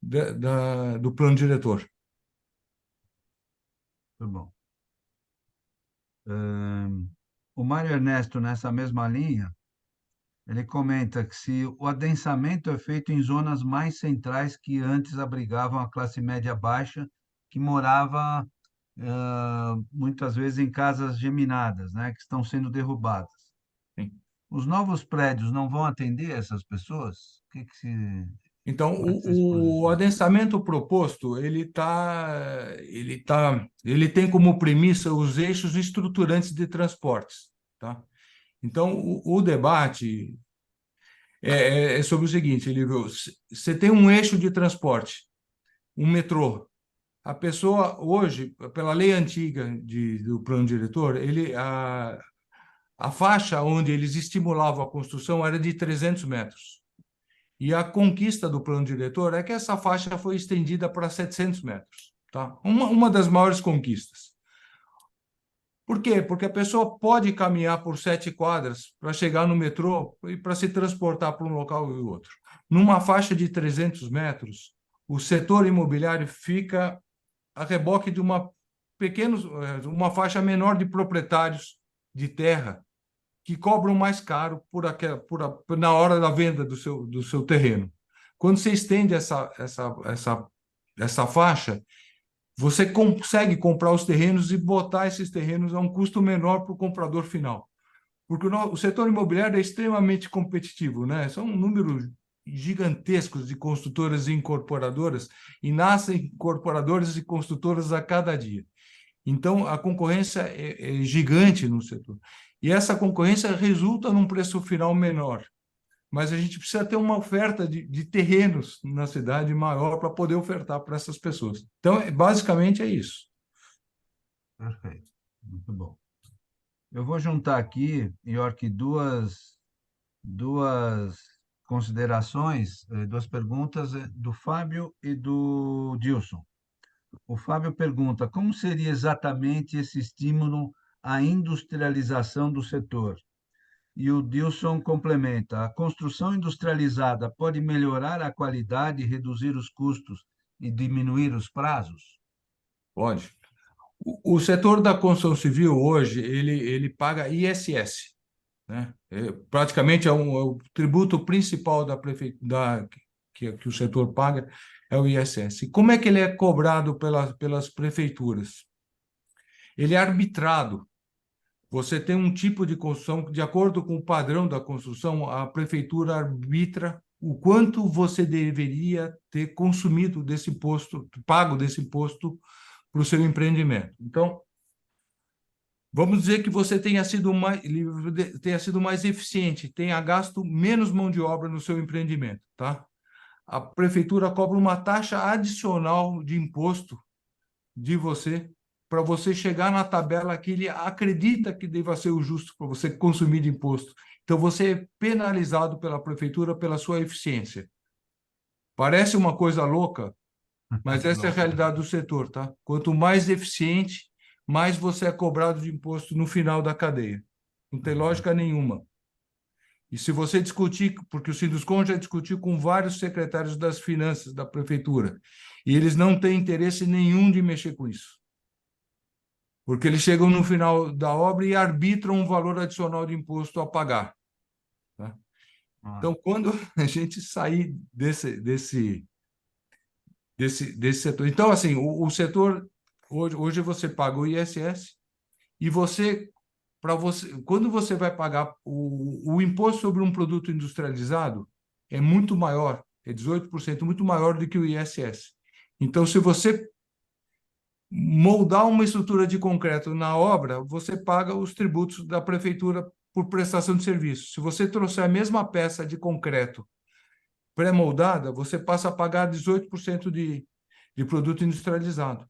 do plano diretor. Muito bom. O Mário Ernesto, nessa mesma linha, ele comenta que se o adensamento é feito em zonas mais centrais que antes abrigavam a classe média baixa, que morava muitas vezes em casas geminadas, né, que estão sendo derrubadas. Sim. Os novos prédios não vão atender essas pessoas? Então, o adensamento proposto, ele tem como premissa os eixos estruturantes de transportes, tá? Então, o debate é sobre o seguinte, Lívio, você tem um eixo de transporte, um metrô. A pessoa, hoje, pela lei antiga do plano diretor, a faixa onde eles estimulavam a construção era de 300 metros. E a conquista do plano diretor é que essa faixa foi estendida para 700 metros. Tá? Uma das maiores conquistas. Por quê? Porque a pessoa pode caminhar por 7 quadras para chegar no metrô e para se transportar para um local e outro. Numa faixa de 300 metros, o setor imobiliário fica a reboque de uma faixa menor de proprietários de terra que cobram mais caro na hora da venda do seu terreno. Quando você estende essa faixa, você consegue comprar os terrenos e botar esses terrenos a um custo menor para o comprador final. Porque o setor imobiliário é extremamente competitivo, né? São números gigantescos de construtoras e incorporadoras, e nascem incorporadoras e construtoras a cada dia. Então, a concorrência é gigante no setor. E essa concorrência resulta num preço final menor. Mas a gente precisa ter uma oferta de terrenos na cidade maior para poder ofertar para essas pessoas. Então, basicamente é isso. Perfeito. Muito bom. Eu vou juntar aqui, York, duas considerações, duas perguntas do Fábio e do Dilson. O Fábio pergunta: como seria exatamente esse estímulo à industrialização do setor? E o Dilson complementa: a construção industrializada pode melhorar a qualidade, reduzir os custos e diminuir os prazos? Pode. O setor da construção civil hoje, ele paga ISS, né? Praticamente é o tributo principal da prefeitura, que o setor paga, é o ISS. E como é que ele é cobrado pelas prefeituras? Ele é arbitrado. Você tem um tipo de construção, de acordo com o padrão da construção, a prefeitura arbitra o quanto você deveria ter consumido desse imposto, pago desse imposto para o seu empreendimento. Então, vamos dizer que você tenha sido mais eficiente, tenha gasto menos mão de obra no seu empreendimento, tá? A prefeitura cobra uma taxa adicional de imposto de você para você chegar na tabela que ele acredita que deva ser o justo para você consumir de imposto. Então, você é penalizado pela prefeitura pela sua eficiência. Parece uma coisa louca, mas essa é a realidade do setor, tá? Quanto mais eficiente, mais você é cobrado de imposto no final da cadeia. Não tem lógica nenhuma. E se você discutir, porque o Sinduscon já discutiu com vários secretários das finanças da prefeitura, e eles não têm interesse nenhum de mexer com isso. Porque eles chegam no final da obra e arbitram um valor adicional de imposto a pagar. Tá? Então, quando a gente sair desse setor... Então, assim, o setor... Hoje você paga o ISS e quando você vai pagar o imposto sobre um produto industrializado, é muito maior, é 18%, muito maior do que o ISS. Então, se você moldar uma estrutura de concreto na obra, você paga os tributos da prefeitura por prestação de serviço. Se você trouxer a mesma peça de concreto pré-moldada, você passa a pagar 18% de produto industrializado.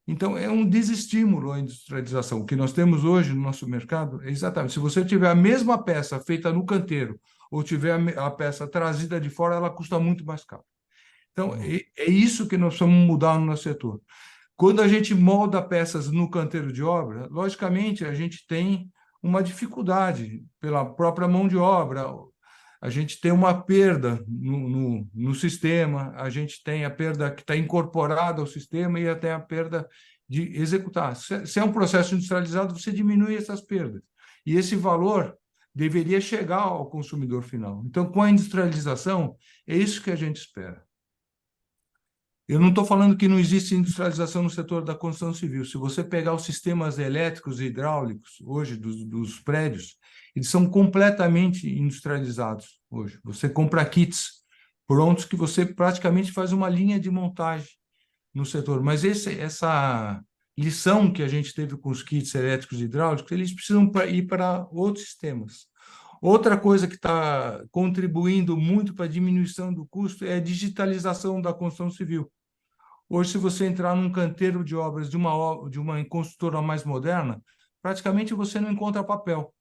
Então, é um desestímulo à industrialização. O que nós temos hoje no nosso mercado é exatamente, se você tiver a mesma peça feita no canteiro ou tiver a peça trazida de fora, ela custa muito mais caro. Então, é isso que nós precisamos mudar no nosso setor. Quando a gente molda peças no canteiro de obra, logicamente, a gente tem uma dificuldade pela própria mão de obra, a gente tem uma perda no sistema, a gente tem a perda que está incorporada ao sistema e até a perda de executar. Se é um processo industrializado, você diminui essas perdas. E esse valor deveria chegar ao consumidor final. Então, com a industrialização, é isso que a gente espera. Eu não estou falando que não existe industrialização no setor da construção civil. Se você pegar os sistemas elétricos e hidráulicos hoje dos prédios, eles são completamente industrializados hoje. Você compra kits prontos que você praticamente faz uma linha de montagem no setor. Mas essa lição que a gente teve com os kits elétricos e hidráulicos, eles precisam ir para outros sistemas. Outra coisa que está contribuindo muito para a diminuição do custo é a digitalização da construção civil. Hoje, se você entrar num canteiro de obras de uma construtora mais moderna, praticamente você não encontra papel.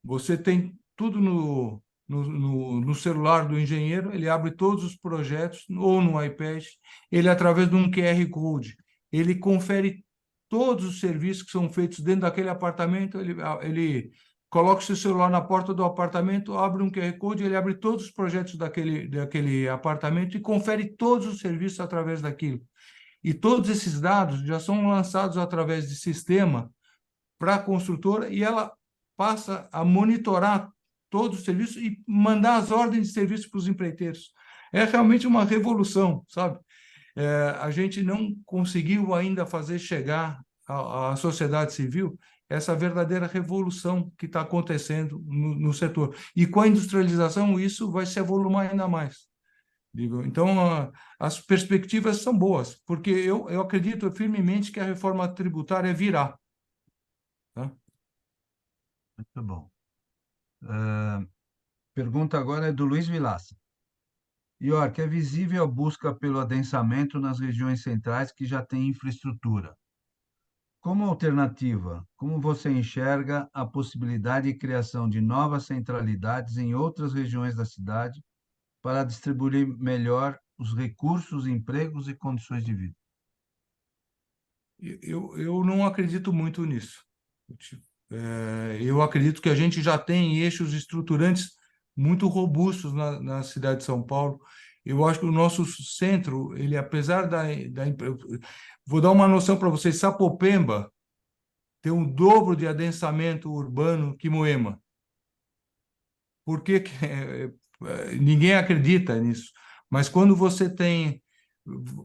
Você tem tudo no celular do engenheiro, ele abre todos os projetos, ou no iPad, ele, através de um QR Code, ele confere todos os serviços que são feitos dentro daquele apartamento, ele coloca o seu celular na porta do apartamento, abre um QR Code, ele abre todos os projetos daquele apartamento e confere todos os serviços através daquilo. E todos esses dados já são lançados através de sistema para a construtora e ela passa a monitorar todos os serviços e mandar as ordens de serviço para os empreiteiros. É realmente uma revolução, sabe? A gente não conseguiu ainda fazer chegar à sociedade civil essa verdadeira revolução que está acontecendo no setor. E com a industrialização, isso vai se avolumar ainda mais. Então, as perspectivas são boas, porque eu acredito firmemente que a reforma tributária virá. Tá? Muito bom. Pergunta agora é do Luiz Vilaça. York, é visível a busca pelo adensamento nas regiões centrais que já têm infraestrutura. Como alternativa, como você enxerga a possibilidade de criação de novas centralidades em outras regiões da cidade para distribuir melhor os recursos, empregos e condições de vida? Eu não acredito muito nisso. Eu acredito que a gente já tem eixos estruturantes muito robustos na cidade de São Paulo. Eu acho que o nosso centro, ele, apesar vou dar uma noção para vocês, Sapopemba tem o dobro de adensamento urbano que Moema. Por que ninguém acredita nisso? Mas quando você tem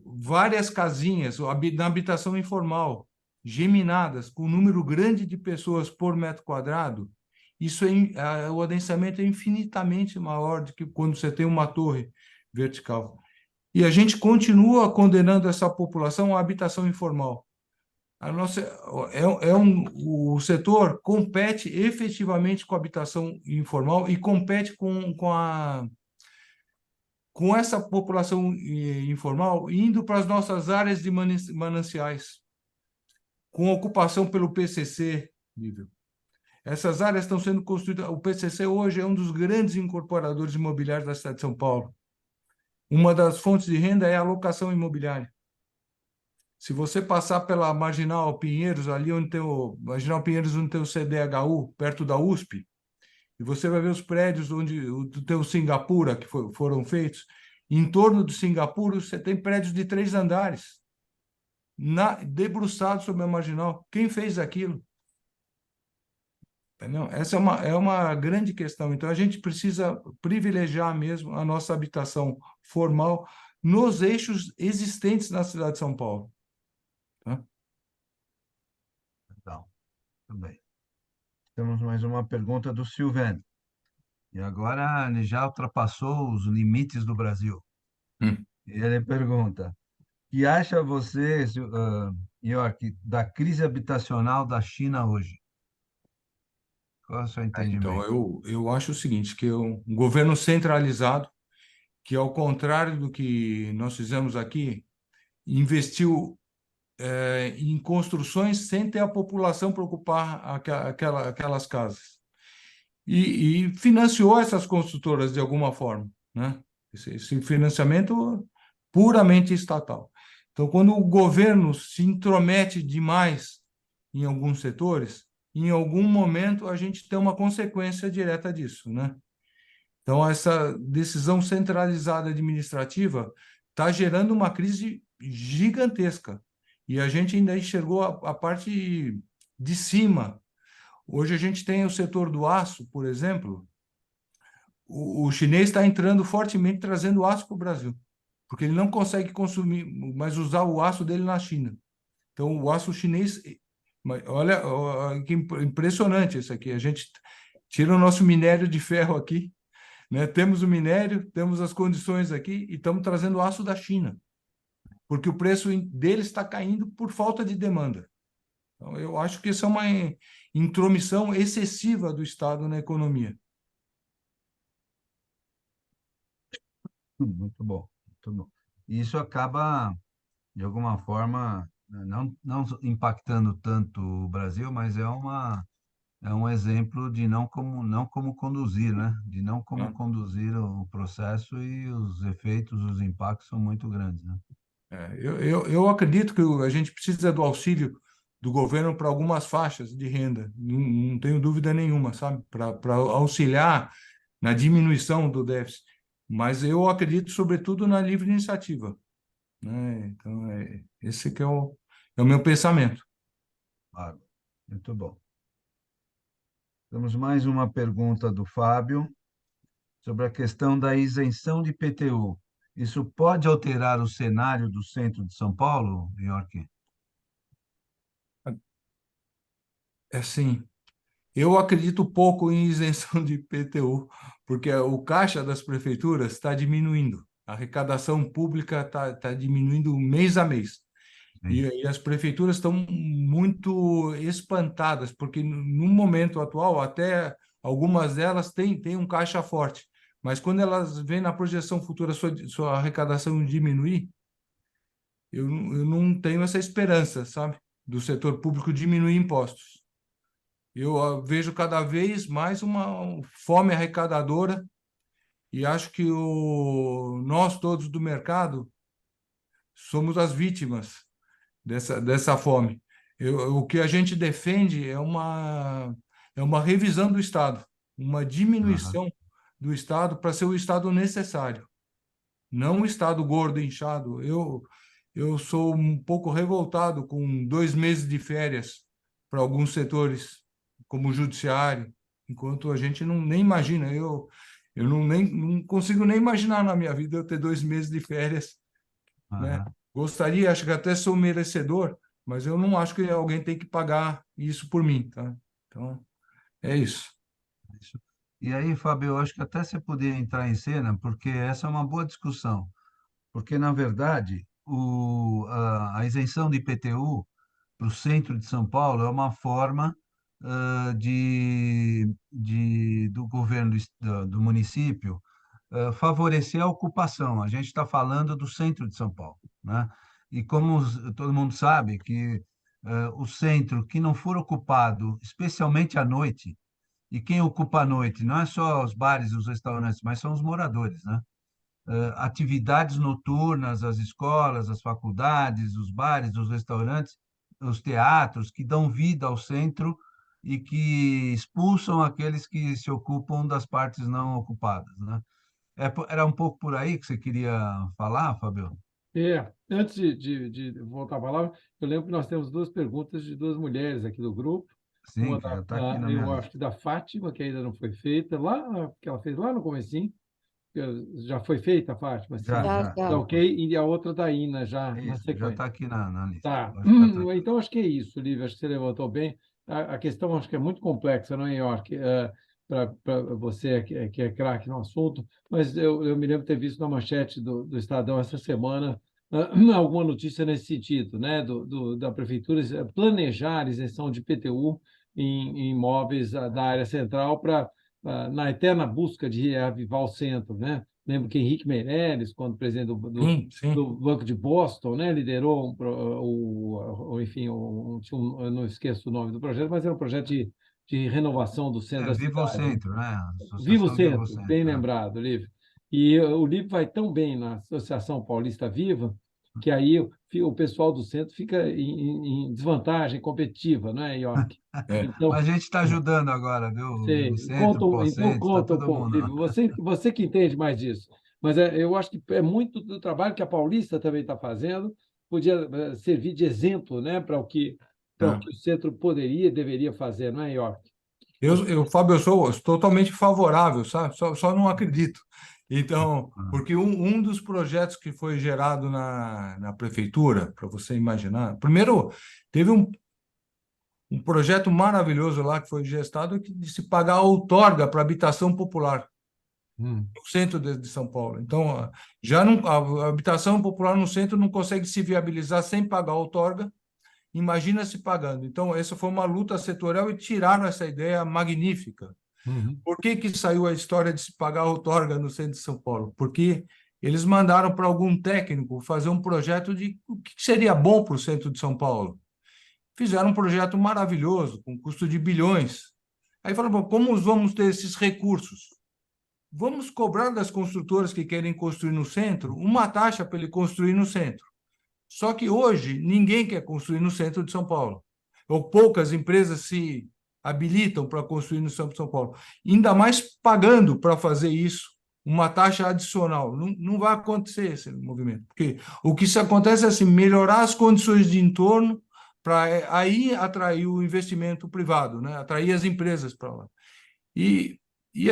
várias casinhas na habitação informal, geminadas, com um número grande de pessoas por metro quadrado, o adensamento é infinitamente maior do que quando você tem uma torre vertical. E a gente continua condenando essa população à habitação informal. O setor compete efetivamente com a habitação informal e compete com essa população informal indo para as nossas áreas de mananciais, com ocupação pelo PCC. Essas áreas estão sendo construídas. O PCC hoje é um dos grandes incorporadores imobiliários da cidade de São Paulo. Uma das fontes de renda é a locação imobiliária. Se você passar pela Marginal Pinheiros, ali onde tem Marginal Pinheiros, onde tem o CDHU, perto da USP, e você vai ver os prédios onde tem o Singapura, que foram feitos. Em torno do Singapura, você tem prédios de 3 andares, debruçados sobre a Marginal. Quem fez aquilo? Entendeu? Essa é uma grande questão. Então, a gente precisa privilegiar mesmo a nossa habitação formal nos eixos existentes na cidade de São Paulo. Tá? Então, tudo bem. Temos mais uma pergunta do Silvano. E agora ele já ultrapassou os limites do Brasil. E ele pergunta: que acha você, York, da crise habitacional da China hoje? Qual é o seu Então, entendimento? eu acho o seguinte, que um governo centralizado, que ao contrário do que nós fizemos aqui, investiu em construções sem ter a população para ocupar aquelas casas. E financiou essas construtoras de alguma forma, né? Esse financiamento puramente estatal. Então, quando o governo se intromete demais em alguns setores, em algum momento a gente tem uma consequência direta disso, né? Então, essa decisão centralizada administrativa está gerando uma crise gigantesca. E a gente ainda enxergou a parte de cima. Hoje a gente tem o setor do aço, por exemplo. O chinês está entrando fortemente, trazendo aço para o Brasil, porque ele não consegue consumir, mas usar o aço dele na China. Então, o aço chinês... Olha que impressionante isso aqui. A gente tira o nosso minério de ferro aqui, né? Temos o minério, temos as condições aqui e estamos trazendo aço da China, porque o preço dele está caindo por falta de demanda. Então, eu acho que isso é uma intromissão excessiva do Estado na economia. Muito bom, muito bom. E isso acaba, de alguma forma, não impactando tanto o Brasil, mas é um exemplo de não como conduzir, né? De não como Tá? conduzir o processo, e os efeitos, os impactos são muito grandes, né? Eu acredito que a gente precisa do auxílio do governo para algumas faixas de renda, não tenho dúvida nenhuma, sabe? Para auxiliar na diminuição do déficit. Mas eu acredito, sobretudo, na livre iniciativa, né? Então, esse que é o meu pensamento. Claro. Muito bom. Temos mais uma pergunta do Fábio sobre a questão da isenção de IPTU. Isso pode alterar o cenário do centro de São Paulo, York? É assim, eu acredito pouco em isenção de IPTU, porque o caixa das prefeituras está diminuindo, a arrecadação pública está diminuindo mês a mês. Sim. E as prefeituras estão muito espantadas, porque no momento atual, até algumas delas têm um caixa forte, mas quando elas veem na projeção futura sua arrecadação diminuir, eu não tenho essa esperança, sabe, do setor público diminuir impostos. Eu vejo cada vez mais uma fome arrecadadora e acho que nós todos do mercado somos as vítimas dessa fome. O que a gente defende é uma revisão do Estado, uma Aham. diminuição do Estado para ser o Estado necessário, não o Estado gordo, inchado. Eu sou um pouco revoltado com 2 meses de férias para alguns setores, como o judiciário, enquanto a gente nem imagina. Eu não consigo nem imaginar na minha vida eu ter 2 meses de férias, né? Aham. Gostaria, acho que até sou merecedor, mas eu não acho que alguém tem que pagar isso por mim, tá? Então, é isso. Isso. E aí, Fábio, eu acho que até você poderia entrar em cena, porque essa é uma boa discussão. Porque, na verdade, a isenção de IPTU para o centro de São Paulo é uma forma do governo do município favorecer a ocupação. A gente está falando do centro de São Paulo, né? E como todo mundo sabe que o centro que não for ocupado, especialmente à noite, e quem ocupa à noite não é só os bares e os restaurantes, mas são os moradores, né? Atividades noturnas, as escolas, as faculdades, os bares, os restaurantes, os teatros, que dão vida ao centro e que expulsam aqueles que se ocupam das partes não ocupadas, né? Era um pouco por aí que você queria falar, Fabio? Antes de voltar a palavra, eu lembro que nós temos duas perguntas de duas mulheres aqui do grupo. Sim, Uma que já está aqui na minha eu lista. acho que da Fátima, que ainda não foi feita, lá, que ela fez lá no comecinho. Já foi feita, Fátima? Já, Sim. Já, já. Tá já. ok. E a outra da Ina, já na Isso, já sequência. está aqui na lista. Tá. Vai ficar tranquilo. Então, acho que é isso, Lívia. Acho que você levantou bem. A questão acho que é muito complexa, não é, York? Para você que é craque no assunto, mas eu me lembro de ter visto na manchete do Estadão essa semana alguma notícia nesse sentido, né? Da prefeitura planejar isenção de IPTU em imóveis da área central para na eterna busca de reavivar o centro, né? Lembro que Henrique Meirelles, quando presidente Sim, sim. do Banco de Boston, né? Liderou enfim, eu não esqueço o nome do projeto, mas era um projeto de renovação do centro da Viva o cidade. centro, né? Viva o Associação Viva o Centro, bem Centro. É. lembrado, Lívia. E o Lívia vai tão bem na Associação Paulista Viva que aí o pessoal do centro fica em desvantagem competitiva, não é, York? É. Mas Então, a gente está ajudando agora, viu? O Viva o sei. Centro, o Então Pós-Centro, está conta um todo pouco, mundo. Lívia. Você que entende mais disso. Mas eu acho que é muito do trabalho que a Paulista também está fazendo, podia servir de exemplo, né, para o É. que o centro poderia e deveria fazer, não é, York? Fábio, eu sou totalmente favorável, sabe? Só não acredito. Então, Ah, porque um dos projetos que foi gerado na prefeitura, para você imaginar, primeiro, teve um projeto maravilhoso lá que foi gestado de se pagar a outorga para habitação popular Hum. no centro de São Paulo. Então, já não, a habitação popular no centro não consegue se viabilizar sem pagar a outorga. Imagina se pagando. Então, essa foi uma luta setorial e tiraram essa ideia magnífica. Uhum. Por que que saiu a história de se pagar a outorga no centro de São Paulo? Porque eles mandaram para algum técnico fazer um projeto de o que seria bom para o centro de São Paulo. Fizeram um projeto maravilhoso, com custo de bilhões. Aí falaram, bom, como vamos ter esses recursos? Vamos cobrar das construtoras que querem construir no centro uma taxa para ele construir no centro. Só que hoje ninguém quer construir no centro de São Paulo. Ou poucas empresas se habilitam para construir no centro de São Paulo. Ainda mais pagando para fazer isso, uma taxa adicional. Não vai acontecer esse movimento. Porque o que se acontece é assim, melhorar as condições de entorno para aí atrair o investimento privado, né? Atrair as empresas para lá. E,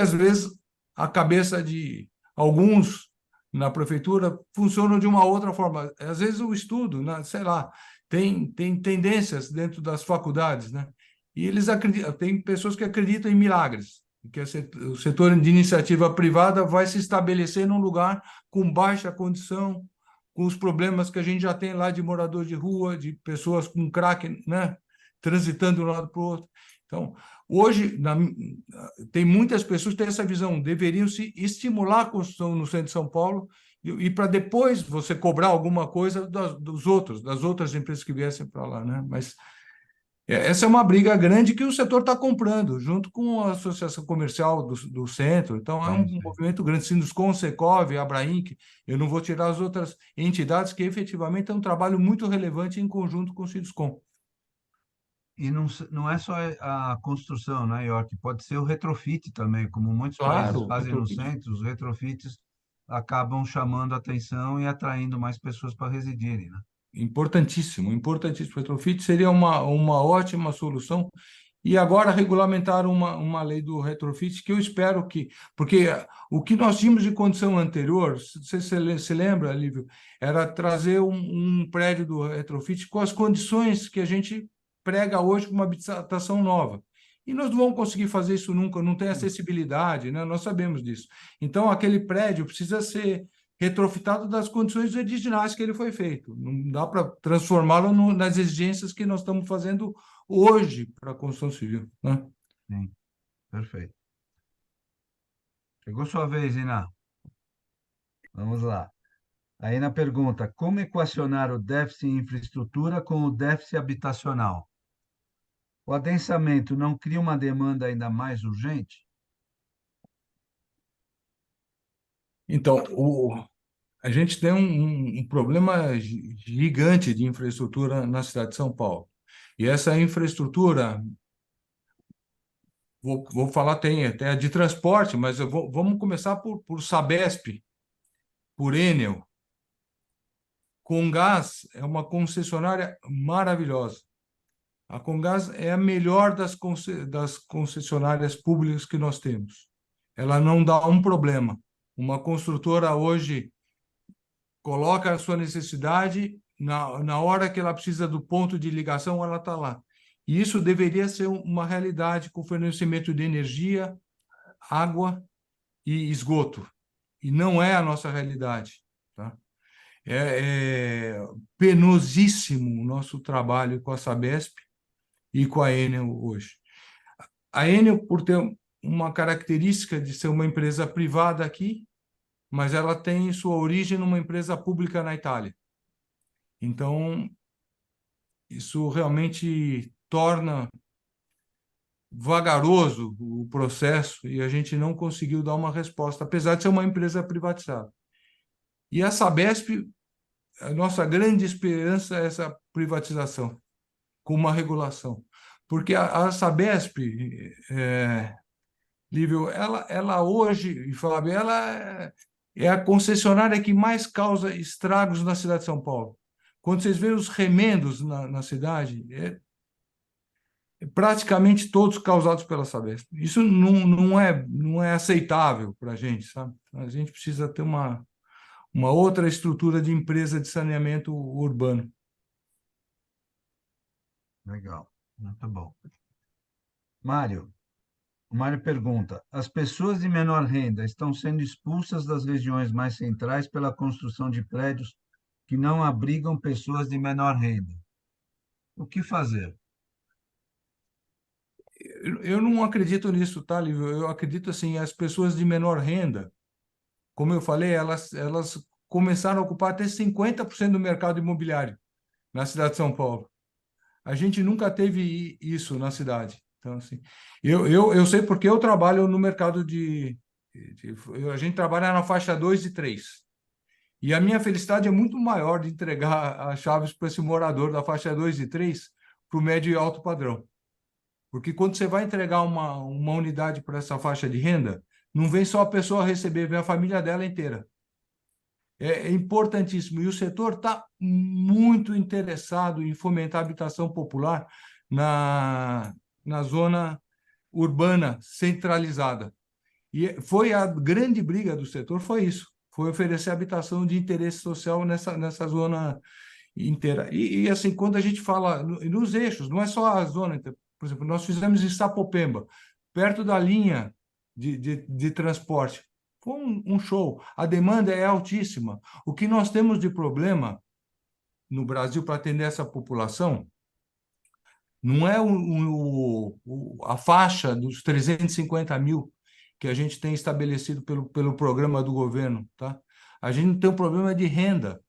às vezes, a cabeça de alguns na prefeitura funcionam de uma outra forma. Às vezes, o estudo, né, sei lá, tem tendências dentro das faculdades, né? E eles acreditam, tem pessoas que acreditam em milagres, que o setor de iniciativa privada vai se estabelecer num lugar com baixa condição, com os problemas que a gente já tem lá de morador de rua, de pessoas com crack, né, transitando de um lado para o outro. Então, hoje, tem muitas pessoas que têm essa visão, deveriam se estimular a construção no centro de São Paulo e para depois você cobrar alguma coisa das outras empresas que viessem para lá, né? Mas essa é uma briga grande que o setor está comprando, junto com a Associação Comercial do Centro. Então, é um Sim. movimento grande, Sinduscom, Secov, Abrainc. Eu não vou tirar as outras entidades que efetivamente têm um trabalho muito relevante em conjunto com o Sinduscom. E não é só a construção, né, York? Pode ser o retrofit também, como muitos países Claro, fazem no centro, os retrofits acabam chamando a atenção e atraindo mais pessoas para residirem, né? importantíssimo, importantíssimo. O retrofit seria uma ótima solução. E agora regulamentar uma lei do retrofit que eu espero que... Porque o que nós tínhamos de condição anterior, você se lembra, Lívio, era trazer um prédio do retrofit com as condições que a gente prega hoje para uma habitação nova. E nós não vamos conseguir fazer isso nunca, não tem acessibilidade, né? Nós sabemos disso. Então, aquele prédio precisa ser retrofitado das condições originais que ele foi feito. Não dá para transformá-lo nas exigências que nós estamos fazendo hoje para a construção civil, né? Sim, perfeito. Chegou sua vez, Iná. Vamos lá. Aí na pergunta, como equacionar o déficit em infraestrutura com o déficit habitacional? O adensamento não cria uma demanda ainda mais urgente? Então, a gente tem um problema gigante de infraestrutura na cidade de São Paulo. E essa infraestrutura, vou falar, tem até a de transporte, mas vamos começar por Sabesp, por Enel. Comgás é uma concessionária maravilhosa. A Comgás é a melhor das concessionárias públicas que nós temos. Ela não dá um problema. Uma construtora hoje coloca a sua necessidade, na hora que ela precisa do ponto de ligação, ela está lá. E isso deveria ser uma realidade com fornecimento de energia, água e esgoto. E não é a nossa realidade, tá? É penosíssimo o nosso trabalho com a Sabesp e com a Enel hoje. A Enel, por ter uma característica de ser uma empresa privada aqui, mas ela tem sua origem numa empresa pública na Itália. Então, isso realmente torna vagaroso o processo e a gente não conseguiu dar uma resposta, apesar de ser uma empresa privatizada. E a Sabesp, a nossa grande esperança é essa privatização, com uma regulação. Porque a Sabesp, Lívio, ela hoje, e Fábio, ela é a concessionária que mais causa estragos na cidade de São Paulo. Quando vocês veem os remendos na cidade, praticamente todos causados pela Sabesp. Isso não é aceitável para a gente, sabe? A gente precisa ter uma outra estrutura de empresa de saneamento urbano. Legal, muito bom. Mário, o Mário pergunta: as pessoas de menor renda estão sendo expulsas das regiões mais centrais pela construção de prédios que não abrigam pessoas de menor renda. O que fazer? Eu não acredito nisso, tá, Lívio? Eu acredito assim, as pessoas de menor renda, como eu falei, elas começaram a ocupar até 50% do mercado imobiliário na cidade de São Paulo. A gente nunca teve isso na cidade. Então, assim, eu sei porque eu trabalho no mercado a gente trabalha na faixa 2 e 3. E a minha felicidade é muito maior de entregar as chaves para esse morador da faixa 2 e 3 para o médio e alto padrão. Porque quando você vai entregar uma unidade para essa faixa de renda, não vem só a pessoa receber, vem a família dela inteira. É importantíssimo. E o setor está muito interessado em fomentar a habitação popular na zona urbana centralizada. E foi a grande briga do setor, foi isso. Foi oferecer habitação de interesse social nessa zona inteira. E assim, quando a gente fala nos eixos, não é só a zona, por exemplo, nós fizemos em Sapopemba, perto da linha de transporte. Foi um show. A demanda é altíssima. O que nós temos de problema no Brasil para atender essa população não é a faixa dos 350 mil que a gente tem estabelecido pelo programa do governo, tá? A gente tem um problema de renda.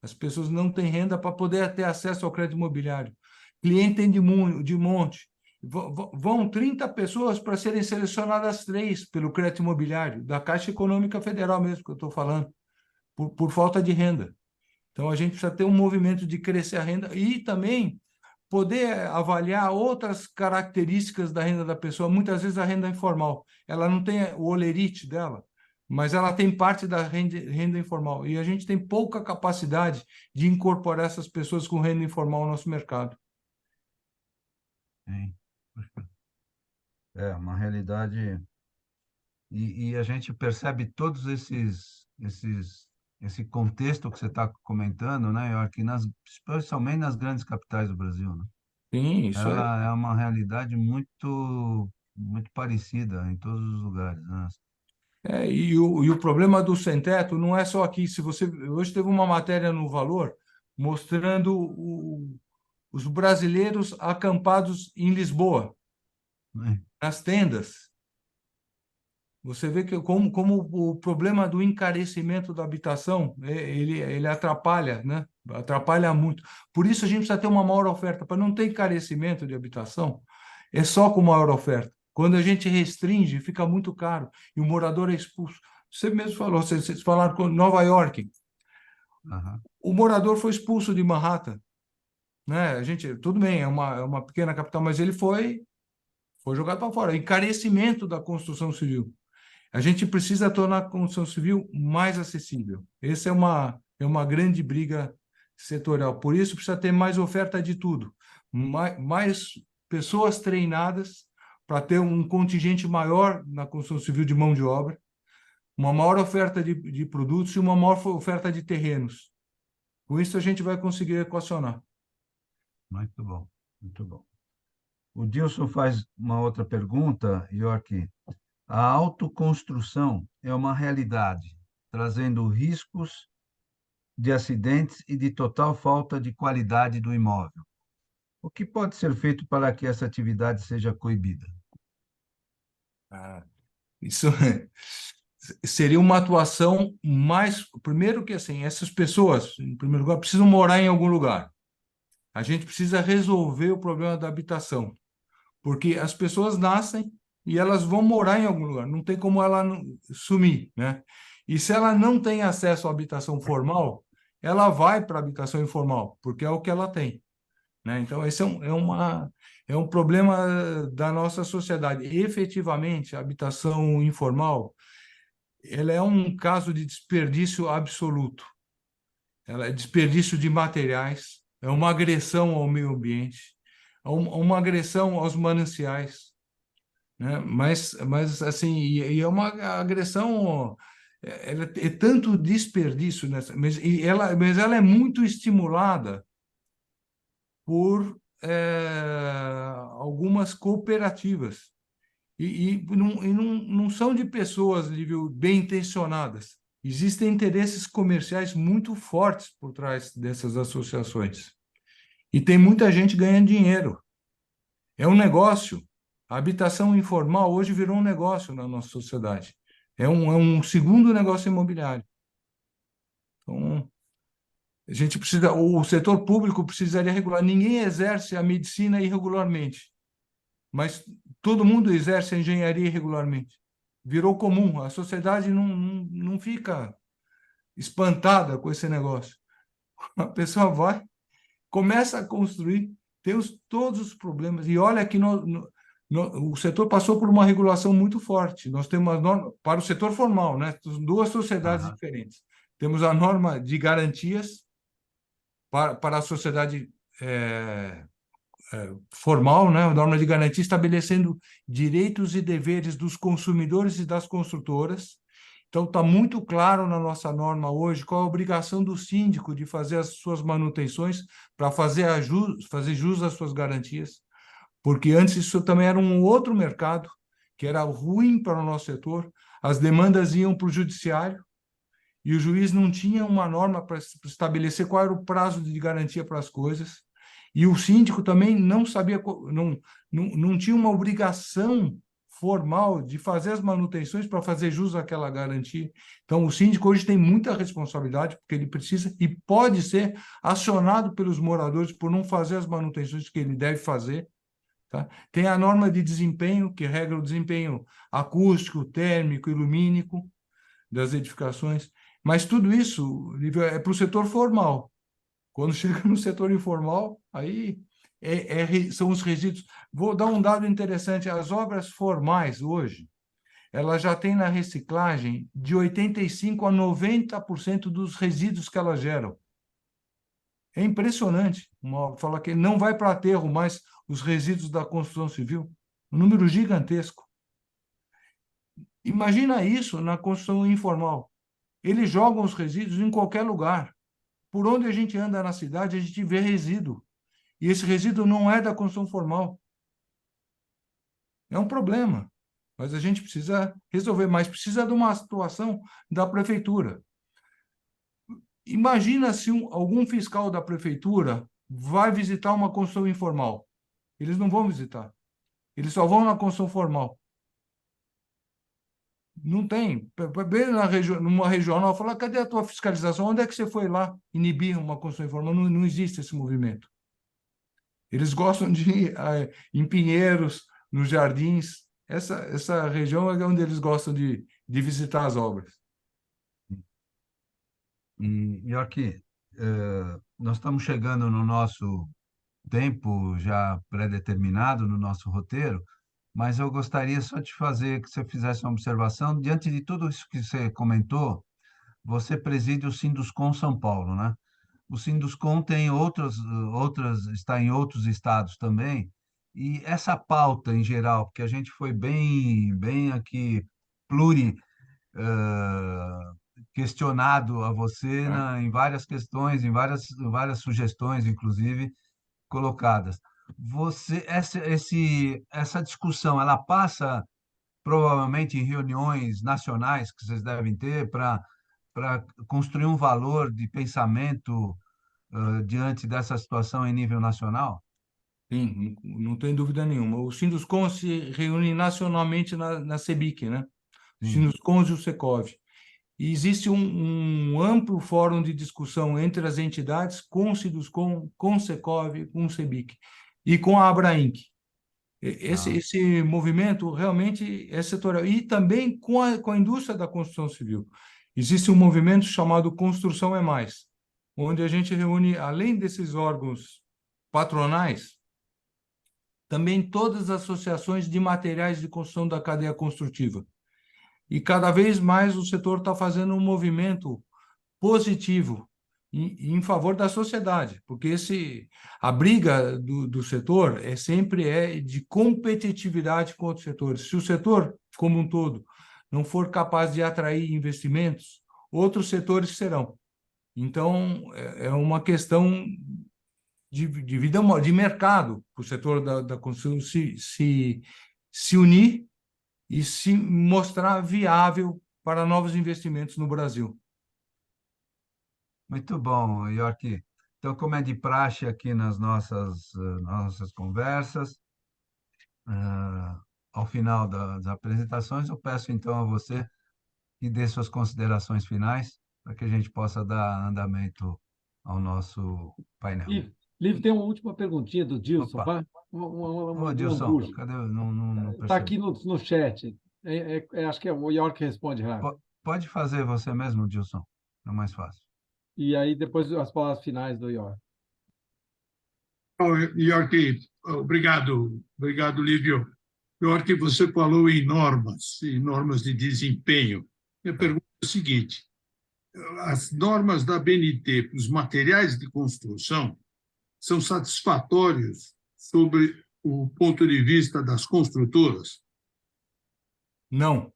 As pessoas não têm renda para poder ter acesso ao crédito imobiliário. Cliente tem de monte. Vão 30 pessoas para serem selecionadas 3 pelo crédito imobiliário, da Caixa Econômica Federal mesmo, que eu estou falando, por falta de renda. Então, a gente precisa ter um movimento de crescer a renda e também poder avaliar outras características da renda da pessoa. Muitas vezes a renda informal, ela não tem o olerite dela, mas ela tem parte da renda informal. E a gente tem pouca capacidade de incorporar essas pessoas com renda informal ao nosso mercado. Sim. É uma realidade. E a gente percebe todos esse contexto que você está comentando, né, York, especialmente nas grandes capitais do Brasil, né? Sim, isso é. Ela é uma realidade muito parecida em todos os lugares, né? E o problema do sem-teto não é só aqui. Se você hoje teve uma matéria no Valor mostrando os brasileiros acampados em Lisboa, nas tendas. Você vê que como o problema do encarecimento da habitação, ele atrapalha, né? Atrapalha muito. Por isso a gente precisa ter uma maior oferta. Para não ter encarecimento de habitação, é só com maior oferta. Quando a gente restringe, fica muito caro e o morador é expulso. Você mesmo falou, vocês falaram com Nova York. Uhum. O morador foi expulso de Manhattan, né? A gente, tudo bem, é uma pequena capital, mas ele foi jogado para fora. Encarecimento da construção civil. A gente precisa tornar a construção civil mais acessível. Essa é uma grande briga setorial. Por isso, precisa ter mais oferta de tudo. Mais pessoas treinadas para ter um contingente maior na construção civil de mão de obra, uma maior oferta de produtos e uma maior oferta de terrenos. Com isso, a gente vai conseguir equacionar. Muito bom, muito bom. O Dilson faz uma outra pergunta, York. A autoconstrução é uma realidade, trazendo riscos de acidentes e de total falta de qualidade do imóvel. O que pode ser feito para que essa atividade seja coibida? Isso seria uma atuação mais. Primeiro que assim, essas pessoas, em primeiro lugar, precisam morar em algum lugar. A gente precisa resolver o problema da habitação, porque as pessoas nascem e elas vão morar em algum lugar, não tem como ela sumir, né? E se ela não tem acesso à habitação formal, ela vai para a habitação informal, porque é o que ela tem, né? Então, esse é um problema da nossa sociedade. E, efetivamente, a habitação informal, ela é um caso de desperdício absoluto. Ela é desperdício de materiais, é uma agressão ao meio ambiente, é uma agressão aos mananciais, né? Mas assim, e é uma agressão, ela é tanto desperdício nessa, mas ela é muito estimulada por algumas cooperativas e não são de pessoas, Lívio, bem intencionadas. Existem interesses comerciais muito fortes por trás dessas associações. E tem muita gente ganhando dinheiro. É um negócio. A habitação informal hoje virou um negócio na nossa sociedade. É um segundo negócio imobiliário. Então, a gente precisa, o setor público precisaria regular. Ninguém exerce a medicina irregularmente, mas todo mundo exerce a engenharia irregularmente. Virou comum. A sociedade não fica espantada com esse negócio. A pessoa vai, começa a construir, tem todos os problemas. E olha que o setor passou por uma regulação muito forte. Nós temos uma norma para o setor formal, né? Duas sociedades Aham. diferentes. Temos a norma de garantias para a sociedade formal, né? A norma de garantia estabelecendo direitos e deveres dos consumidores e das construtoras. Então, está muito claro na nossa norma hoje qual a obrigação do síndico de fazer as suas manutenções para fazer jus às suas garantias, porque antes isso também era um outro mercado que era ruim para o nosso setor, as demandas iam para o judiciário e o juiz não tinha uma norma para estabelecer qual era o prazo de garantia para as coisas, e o síndico também não sabia, não tinha uma obrigação formal de fazer as manutenções para fazer jus àquela garantia. Então, o síndico hoje tem muita responsabilidade, porque ele precisa e pode ser acionado pelos moradores por não fazer as manutenções que ele deve fazer. Tá? Tem a norma de desempenho, que regra o desempenho acústico, térmico e lumínico das edificações, mas tudo isso é para o setor formal. Quando chega no setor informal, aí são os resíduos. Vou dar um dado interessante: as obras formais hoje, elas já têm na reciclagem de 85% a 90% dos resíduos que elas geram. É impressionante. Fala que não vai para aterro mais os resíduos da construção civil. Um número gigantesco. Imagina isso na construção informal. Eles jogam os resíduos em qualquer lugar. Por onde a gente anda na cidade, a gente vê resíduo. E esse resíduo não é da construção formal. É um problema. Mas a gente precisa resolver. Mas precisa de uma atuação da prefeitura. Imagina se algum fiscal da prefeitura vai visitar uma construção informal. Eles não vão visitar. Eles só vão na construção formal. Não tem. Bem numa regional, falar, cadê a tua fiscalização? Onde é que você foi lá inibir uma construção informal? Não existe esse movimento. Eles gostam de ir em Pinheiros, nos Jardins. Essa região é onde eles gostam de visitar as obras. E aqui, nós estamos chegando no nosso tempo já pré-determinado, no nosso roteiro, mas eu gostaria só de fazer que você fizesse uma observação. Diante de tudo isso que você comentou, você preside o Sinduscom São Paulo, né? O Sinduscom tem outras, está em outros estados também, e essa pauta em geral, porque a gente foi bem aqui pluri, questionado a você Tá? em várias questões, em várias sugestões, inclusive, colocadas. Essa discussão, ela passa provavelmente em reuniões nacionais que vocês devem ter para construir um valor de pensamento diante dessa situação em nível nacional? Sim, não tem dúvida nenhuma. O Sinduscom se reúne nacionalmente na CEBIC, né? O Sim. Sinduscom e o Secov. E existe um amplo fórum de discussão entre as entidades com o Sinduscom, com o Secov, com o CEBIC e com a Abrainc. Ah, Esse movimento realmente é setorial. E também com a indústria da construção civil. Existe um movimento chamado Construção é Mais, onde a gente reúne, além desses órgãos patronais, também todas as associações de materiais de construção da cadeia construtiva. E cada vez mais o setor está fazendo um movimento positivo em favor da sociedade, porque a briga do setor sempre de competitividade com outros setores. Se o setor, como um todo, não for capaz de atrair investimentos, outros setores serão. Então, é uma questão de vida, de mercado, para o setor da construção se unir e se mostrar viável para novos investimentos no Brasil. muito bom, York. Então, como é de praxe aqui nas nossas conversas, ao final das apresentações, eu peço então a você e dê suas considerações finais para que a gente possa dar andamento ao nosso painel. Livre, tem uma última perguntinha do Dilson, Opa. vai? Ô, De Dilson, lambuja. cadê? Não Está percebi. aqui no chat. Acho que é o York que responde rápido. Pode fazer você mesmo, Dilson. É mais fácil. E aí depois as palavras finais do York. York, obrigado, Lívio. York, você falou em normas de desempenho. Minha pergunta é a seguinte: as normas da BNT para os materiais de construção são satisfatórios sobre o ponto de vista das construtoras? Não.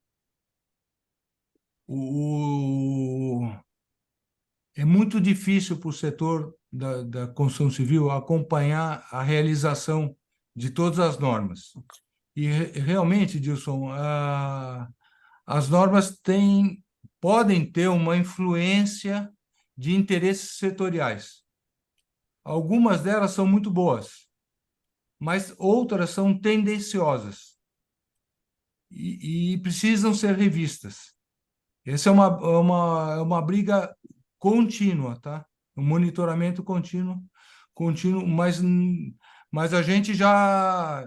É muito difícil para o setor da construção civil acompanhar a realização de todas as normas. E realmente, Dilson, as normas podem ter uma influência de interesses setoriais. Algumas delas são muito boas, mas outras são tendenciosas e precisam ser revistas. Essa é uma briga contínua, tá? Um monitoramento contínuo, mas a gente já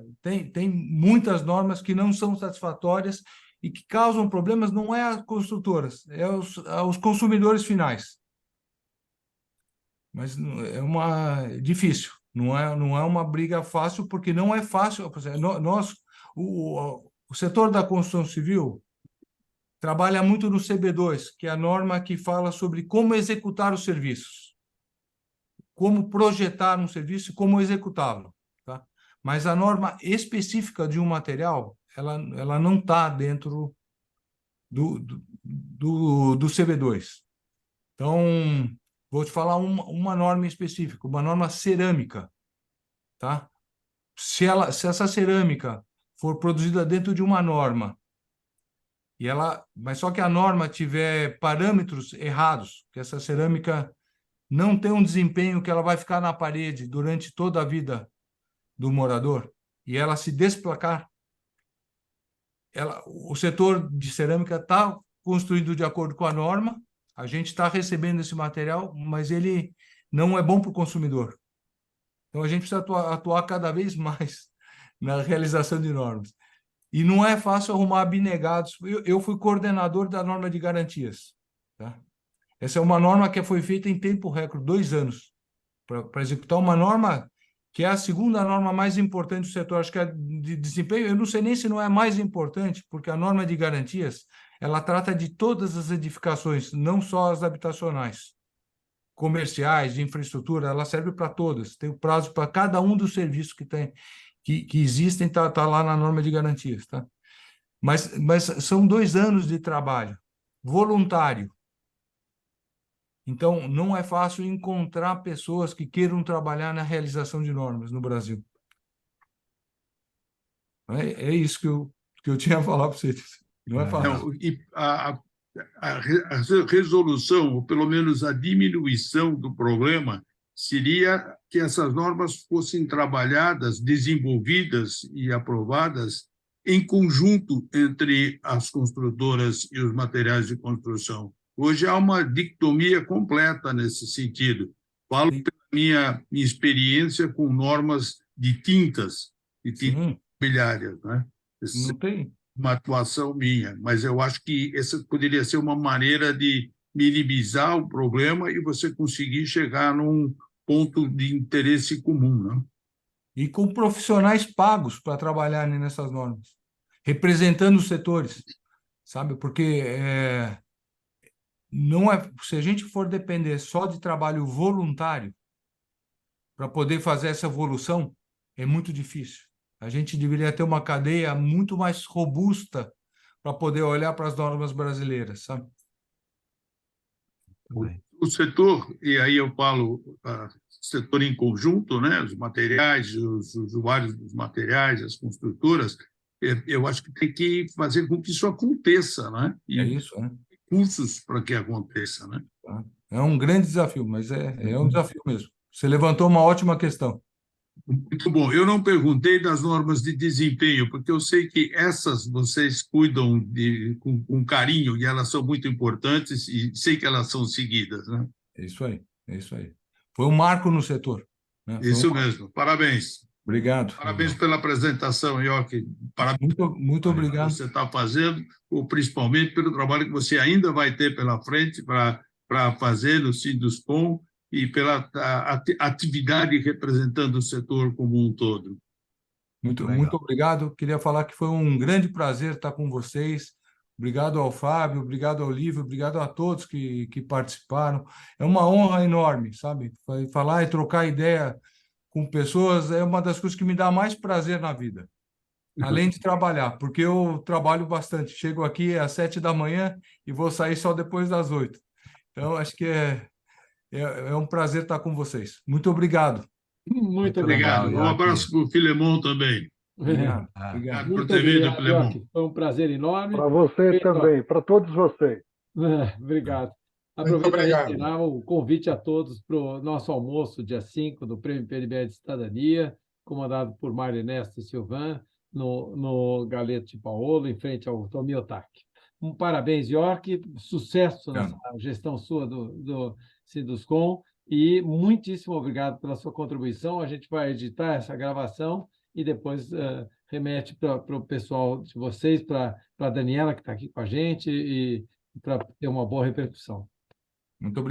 tem muitas normas que não são satisfatórias e que causam problemas, não é as construtoras, é os consumidores finais. Mas é difícil, não é uma briga fácil, porque não é fácil. O setor da construção civil trabalha muito no CB2, que é a norma que fala sobre como executar os serviços, como projetar um serviço e como executá-lo, tá? Mas a norma específica de um material, ela não está dentro do CB2. Então, vou te falar uma norma específica, uma norma cerâmica, tá? Se essa cerâmica for produzida dentro de uma norma, mas só que a norma tiver parâmetros errados, que essa cerâmica não tem um desempenho que ela vai ficar na parede durante toda a vida do morador, e ela se desplacar, o setor de cerâmica está construído de acordo com a norma, a gente está recebendo esse material, mas ele não é bom para o consumidor. Então, a gente precisa atuar cada vez mais na realização de normas. E não é fácil arrumar abnegados. Eu fui coordenador da norma de garantias, tá? Essa é uma norma que foi feita em tempo recorde, 2 anos, para executar uma norma que é a segunda norma mais importante do setor. Acho que a de desempenho, eu não sei nem se não é mais importante, porque a norma de garantias, ela trata de todas as edificações, não só as habitacionais, comerciais, de infraestrutura, ela serve para todas. Tem o prazo para cada um dos serviços que existem, tá lá na norma de garantias, tá? Mas são 2 anos de trabalho voluntário. Então, não é fácil encontrar pessoas que queiram trabalhar na realização de normas no Brasil. É isso que eu tinha a falar para vocês. Não é fácil. Não, e a resolução, ou pelo menos a diminuição do problema, seria que essas normas fossem trabalhadas, desenvolvidas e aprovadas em conjunto entre as construtoras e os materiais de construção. Hoje há uma dicotomia completa nesse sentido. Falo pela minha experiência com normas de tintas imobiliárias, né? Não tem. Uma atuação minha, mas eu acho que essa poderia ser uma maneira de minimizar o problema e você conseguir chegar num ponto de interesse comum, né? E com profissionais pagos para trabalharem nessas normas, representando os setores, sabe? Porque não é, se a gente for depender só de trabalho voluntário para poder fazer essa evolução, é muito difícil. A gente deveria ter uma cadeia muito mais robusta para poder olhar para as normas brasileiras, sabe? O setor, e aí eu falo setor em conjunto, né? Os materiais, os usuários dos materiais, as construtoras, eu acho que tem que fazer com que isso aconteça, né? E isso, né? Recursos para que aconteça, né? É um grande desafio, mas é um desafio mesmo. Você levantou uma ótima questão. Muito bom. Eu não perguntei das normas de desempenho, porque eu sei que essas vocês cuidam com carinho e elas são muito importantes e sei que elas são seguidas, né? É isso aí, é isso aí. Foi um marco no setor, né? Foi um Isso marco. mesmo. Parabéns. Obrigado. Parabéns pela apresentação, York. Parabéns Muito pelo que obrigado. você está fazendo, ou principalmente pelo trabalho que você ainda vai ter pela frente para fazer no Sinduscom e pela atividade representando o setor como um todo. Muito Legal. obrigado. Queria falar que foi um grande prazer estar com vocês. Obrigado ao Fábio, obrigado ao Lívio, obrigado a todos que participaram. É uma honra enorme, sabe? Falar e trocar ideia com pessoas é uma das coisas que me dá mais prazer na vida, além de trabalhar, porque eu trabalho bastante. Chego aqui às 7 da manhã e vou sair só depois das 8. Então, acho que é um prazer estar com vocês. Muito obrigado. Muito legal, obrigado. Obrigado. Um York. abraço para o Filemon também. Obrigado. Ah, Obrigado. Obrigado por Muito ter vindo, obrigado, Filemon. York. Foi um prazer enorme. Para você Feito, ó. também, para todos vocês. Obrigado. Muito Aproveito para obrigado. reiterar o convite a todos para o nosso almoço, dia 5, do Prêmio PNBE de Cidadania, comandado por Mário Ernesto e Silvan, no Galeto de Paolo, em frente ao Tomiotaque. Parabéns, York, sucesso nessa gestão sua do Sinduscom e muitíssimo obrigado pela sua contribuição. A gente vai editar essa gravação e depois remete para o pessoal de vocês, para a Daniela, que está aqui com a gente, e para ter uma boa repercussão. Muito obrigado.